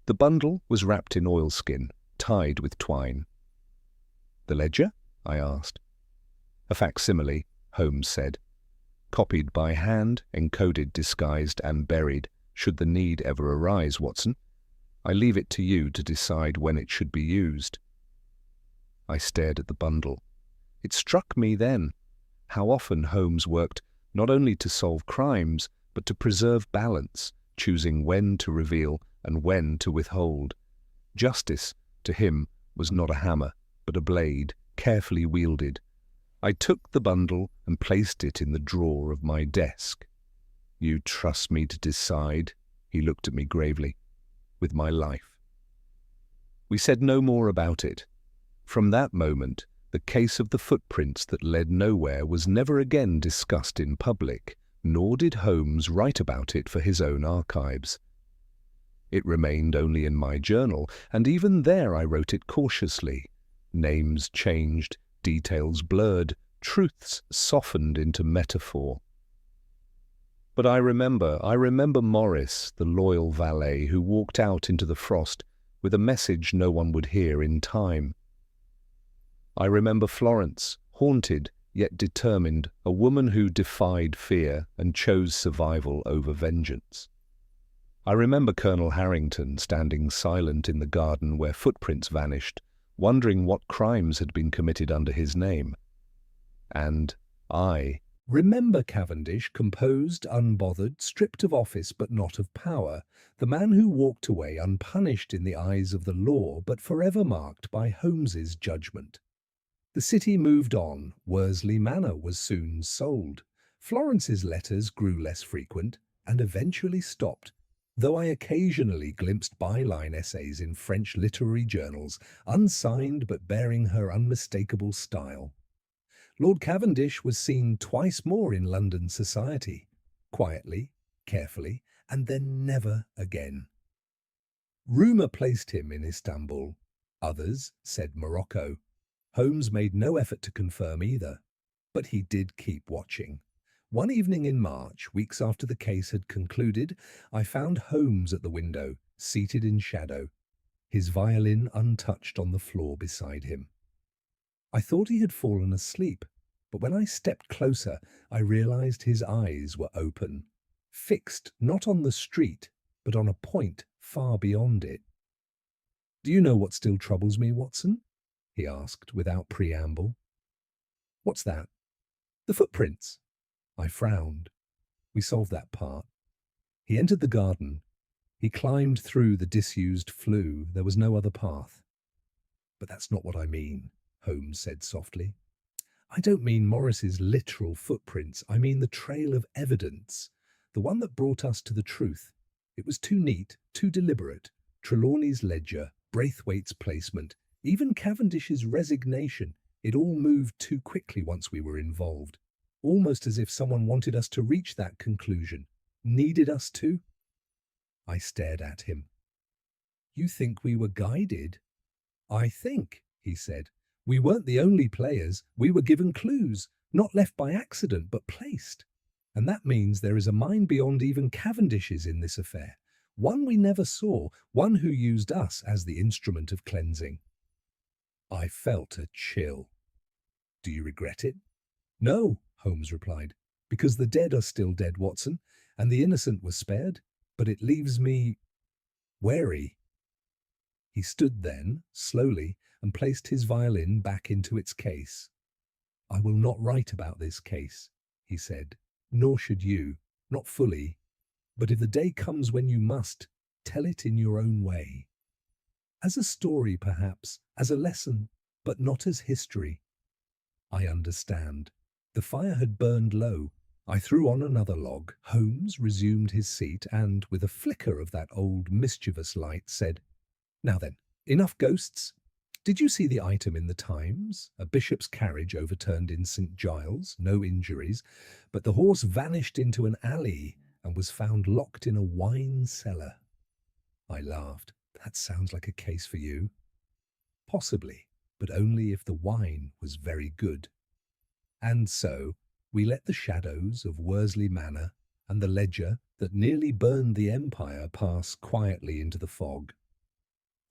The bundle was wrapped in oilskin, tied with twine. The ledger? I asked. A facsimile, Holmes said. Copied by hand, encoded, disguised, and buried, should the need ever arise, Watson. I leave it to you to decide when it should be used. I stared at the bundle. It struck me then how often Holmes worked not only to solve crimes, but to preserve balance, choosing when to reveal and when to withhold. Justice, to him, was not a hammer, but a blade, carefully wielded. I took the bundle and placed it in the drawer of my desk. You trust me to decide, he looked at me gravely, with my life. We said no more about it. From that moment, the case of the footprints that led nowhere was never again discussed in public, nor did Holmes write about it for his own archives. It remained only in my journal, and even there I wrote it cautiously. Names changed, details blurred, truths softened into metaphor. But I remember Morris, the loyal valet who walked out into the frost with a message no one would hear in time. I remember Florence, haunted yet determined, a woman who defied fear and chose survival over vengeance. I remember Colonel Harrington standing silent in the garden where footprints vanished, wondering what crimes had been committed under his name. And I remember Cavendish, composed, unbothered, stripped of office but not of power, the man who walked away unpunished in the eyes of the law but forever marked by Holmes's judgment. The city moved on. Worsley Manor was soon sold. Florence's letters grew less frequent and eventually stopped, though I occasionally glimpsed byline essays in French literary journals, unsigned but bearing her unmistakable style. Lord Cavendish was seen twice more in London society, quietly, carefully, and then never again. Rumour placed him in Istanbul. Others said Morocco. Holmes made no effort to confirm either, but he did keep watching. One evening in March, weeks after the case had concluded, I found Holmes at the window, seated in shadow, his violin untouched on the floor beside him. I thought he had fallen asleep, but when I stepped closer, I realized his eyes were open, fixed not on the street, but on a point far beyond it. "Do you know what still troubles me, Watson?" he asked without preamble. "What's that?" "The footprints." I frowned. We solved that part. He entered the garden. He climbed through the disused flue. There was no other path. "But that's not what I mean," Holmes said softly. "I don't mean Morris's literal footprints. I mean the trail of evidence, the one that brought us to the truth. It was too neat, too deliberate. Trelawney's ledger, Braithwaite's placement, even Cavendish's resignation. It all moved too quickly once we were involved. Almost as if someone wanted us to reach that conclusion, needed us to." I stared at him. "You think we were guided?" "I think," he said, "we weren't the only players. We were given clues, not left by accident, but placed. And that means there is a mind beyond even Cavendish's in this affair. One we never saw, one who used us as the instrument of cleansing." I felt a chill. "Do you regret it?" "No," Holmes replied, "because the dead are still dead, Watson, and the innocent were spared. But it leaves me wary." He stood then, slowly, and placed his violin back into its case. "I will not write about this case," he said, "nor should you, not fully. But if the day comes when you must, tell it in your own way. As a story, perhaps, as a lesson, but not as history. I understand. The fire had burned low. I threw on another log. Holmes resumed his seat and, with a flicker of that old mischievous light, said, "Now then, enough ghosts. Did you see the item in the Times? A bishop's carriage overturned in St. Giles, no injuries, but the horse vanished into an alley and was found locked in a wine cellar." I laughed. "That sounds like a case for you." "Possibly, but only if the wine was very good." And so we let the shadows of Worsley Manor and the ledger that nearly burned the Empire pass quietly into the fog.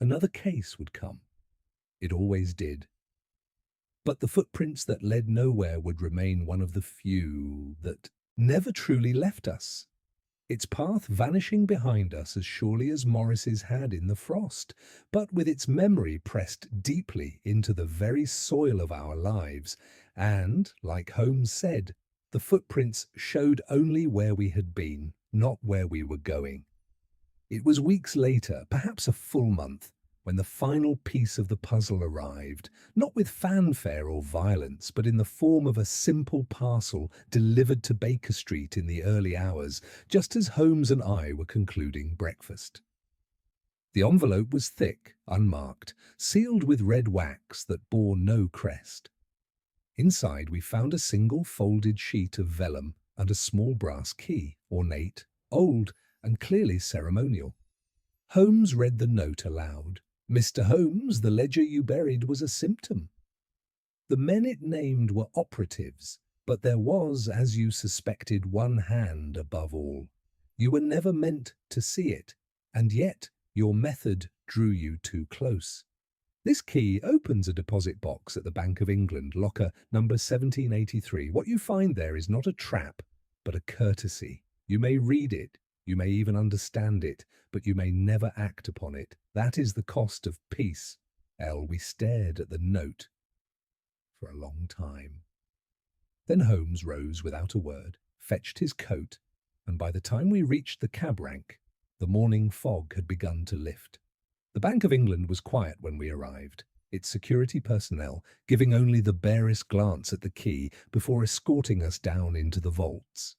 Another case would come. It always did. But the footprints that led nowhere would remain one of the few that never truly left us, its path vanishing behind us as surely as Morris's had in the frost, but with its memory pressed deeply into the very soil of our lives. And, like Holmes said, the footprints showed only where we had been, not where we were going. It was weeks later, perhaps a full month, when the final piece of the puzzle arrived, not with fanfare or violence, but in the form of a simple parcel delivered to Baker Street in the early hours, just as Holmes and I were concluding breakfast. The envelope was thick, unmarked, sealed with red wax that bore no crest. Inside we found a single folded sheet of vellum and a small brass key, ornate, old, and clearly ceremonial. Holmes read the note aloud. "Mr. Holmes, the ledger you buried was a symptom. The men it named were operatives, but there was, as you suspected, one hand above all. You were never meant to see it, and yet your method drew you too close. This key opens a deposit box at the Bank of England, locker number 1783. What you find there is not a trap, but a courtesy. You may read it, you may even understand it, but you may never act upon it. That is the cost of peace." We stared at the note for a long time. Then Holmes rose without a word, fetched his coat, and by the time we reached the cab rank, the morning fog had begun to lift. The Bank of England was quiet when we arrived, its security personnel giving only the barest glance at the key before escorting us down into the vaults.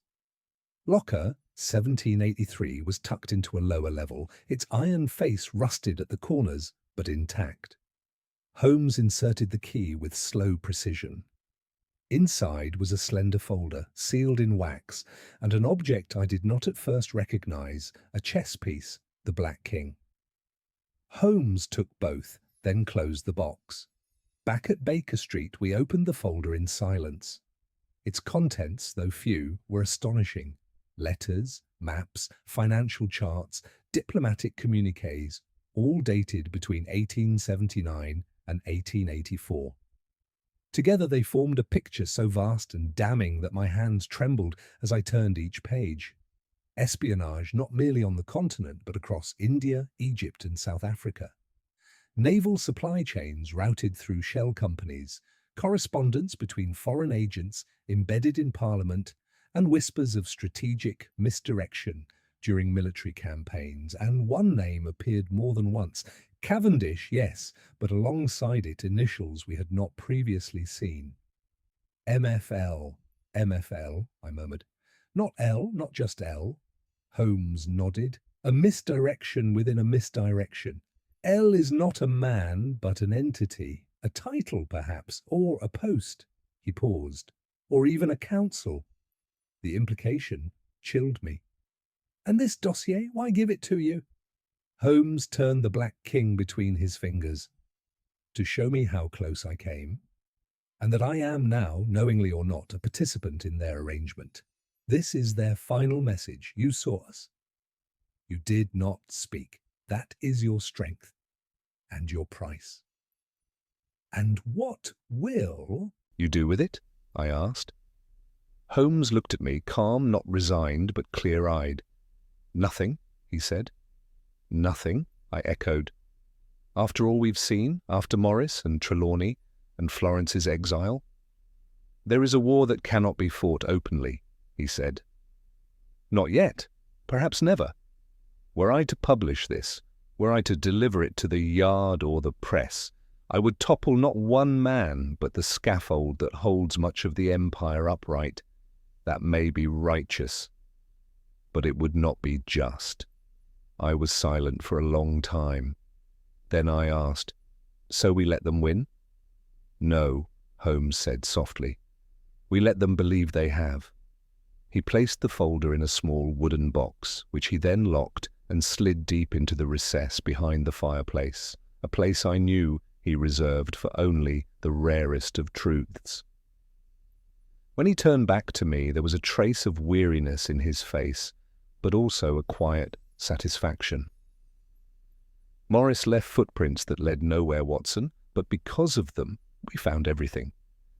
Locker 1783 was tucked into a lower level, its iron face rusted at the corners, but intact. Holmes inserted the key with slow precision. Inside was a slender folder, sealed in wax, and an object I did not at first recognize, a chess piece, the Black King. Holmes took both, then closed the box. Back at Baker Street, we opened the folder in silence. Its contents, though few, were astonishing. Letters, maps, financial charts, diplomatic communiques, all dated between 1879 and 1884. Together they formed a picture so vast and damning that my hands trembled as I turned each page. Espionage not merely on the continent, but across India, Egypt, and South Africa. Naval supply chains routed through shell companies, correspondence between foreign agents embedded in Parliament, and whispers of strategic misdirection during military campaigns. And one name appeared more than once. Cavendish, yes, but alongside it initials we had not previously seen. MFL. MFL, I murmured. Not L, not just L. Holmes nodded. A misdirection within a misdirection. L is not a man, but an entity. A title, perhaps, or a post. He paused. Or even a council. The implication chilled me. "And this dossier, why give it to you?" Holmes turned the Black King between his fingers. "To show me how close I came, and that I am now, knowingly or not, a participant in their arrangement. This is their final message. You saw us. You did not speak. That is your strength and your price." "And what will you do with it?" I asked. Holmes looked at me, calm, not resigned, but clear-eyed. "Nothing," he said. "Nothing," I echoed. "After all we've seen, after Morris and Trelawney and Florence's exile? There is a war that cannot be fought openly," he said. "Not yet. Perhaps never. Were I to publish this, were I to deliver it to the Yard or the press, I would topple not one man, but the scaffold that holds much of the empire upright. That may be righteous, but it would not be just. I was silent for a long time. Then I asked, "So we let them win?" "No," Holmes said softly. "We let them believe they have." He placed the folder in a small wooden box, which he then locked and slid deep into the recess behind the fireplace, a place I knew he reserved for only the rarest of truths. When he turned back to me, there was a trace of weariness in his face, but also a quiet satisfaction. "Morris left footprints that led nowhere, Watson, but because of them, we found everything.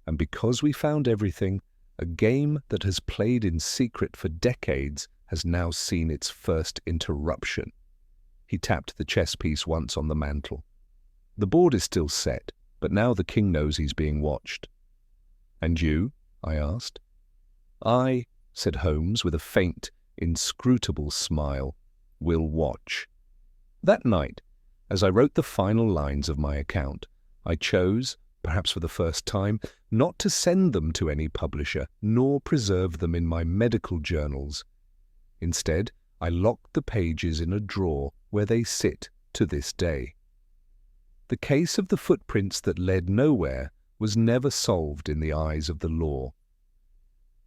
And because we found everything, a game that has played in secret for decades has now seen its first interruption." He tapped the chess piece once on the mantel. "The board is still set, but now the king knows he's being watched." "And you?" I asked. "I," said Holmes with a faint, inscrutable smile, "will watch." That night, as I wrote the final lines of my account, I chose, perhaps for the first time, not to send them to any publisher, nor preserve them in my medical journals. Instead, I locked the pages in a drawer where they sit to this day. The case of the footprints that led nowhere was never solved in the eyes of the law.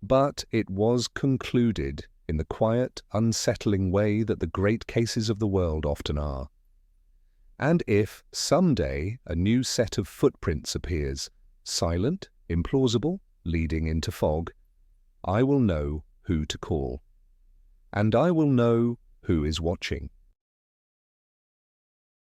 But it was concluded in the quiet, unsettling way that the great cases of the world often are. And if, someday, a new set of footprints appears, silent, implausible, leading into fog, I will know who to call. And I will know who is watching.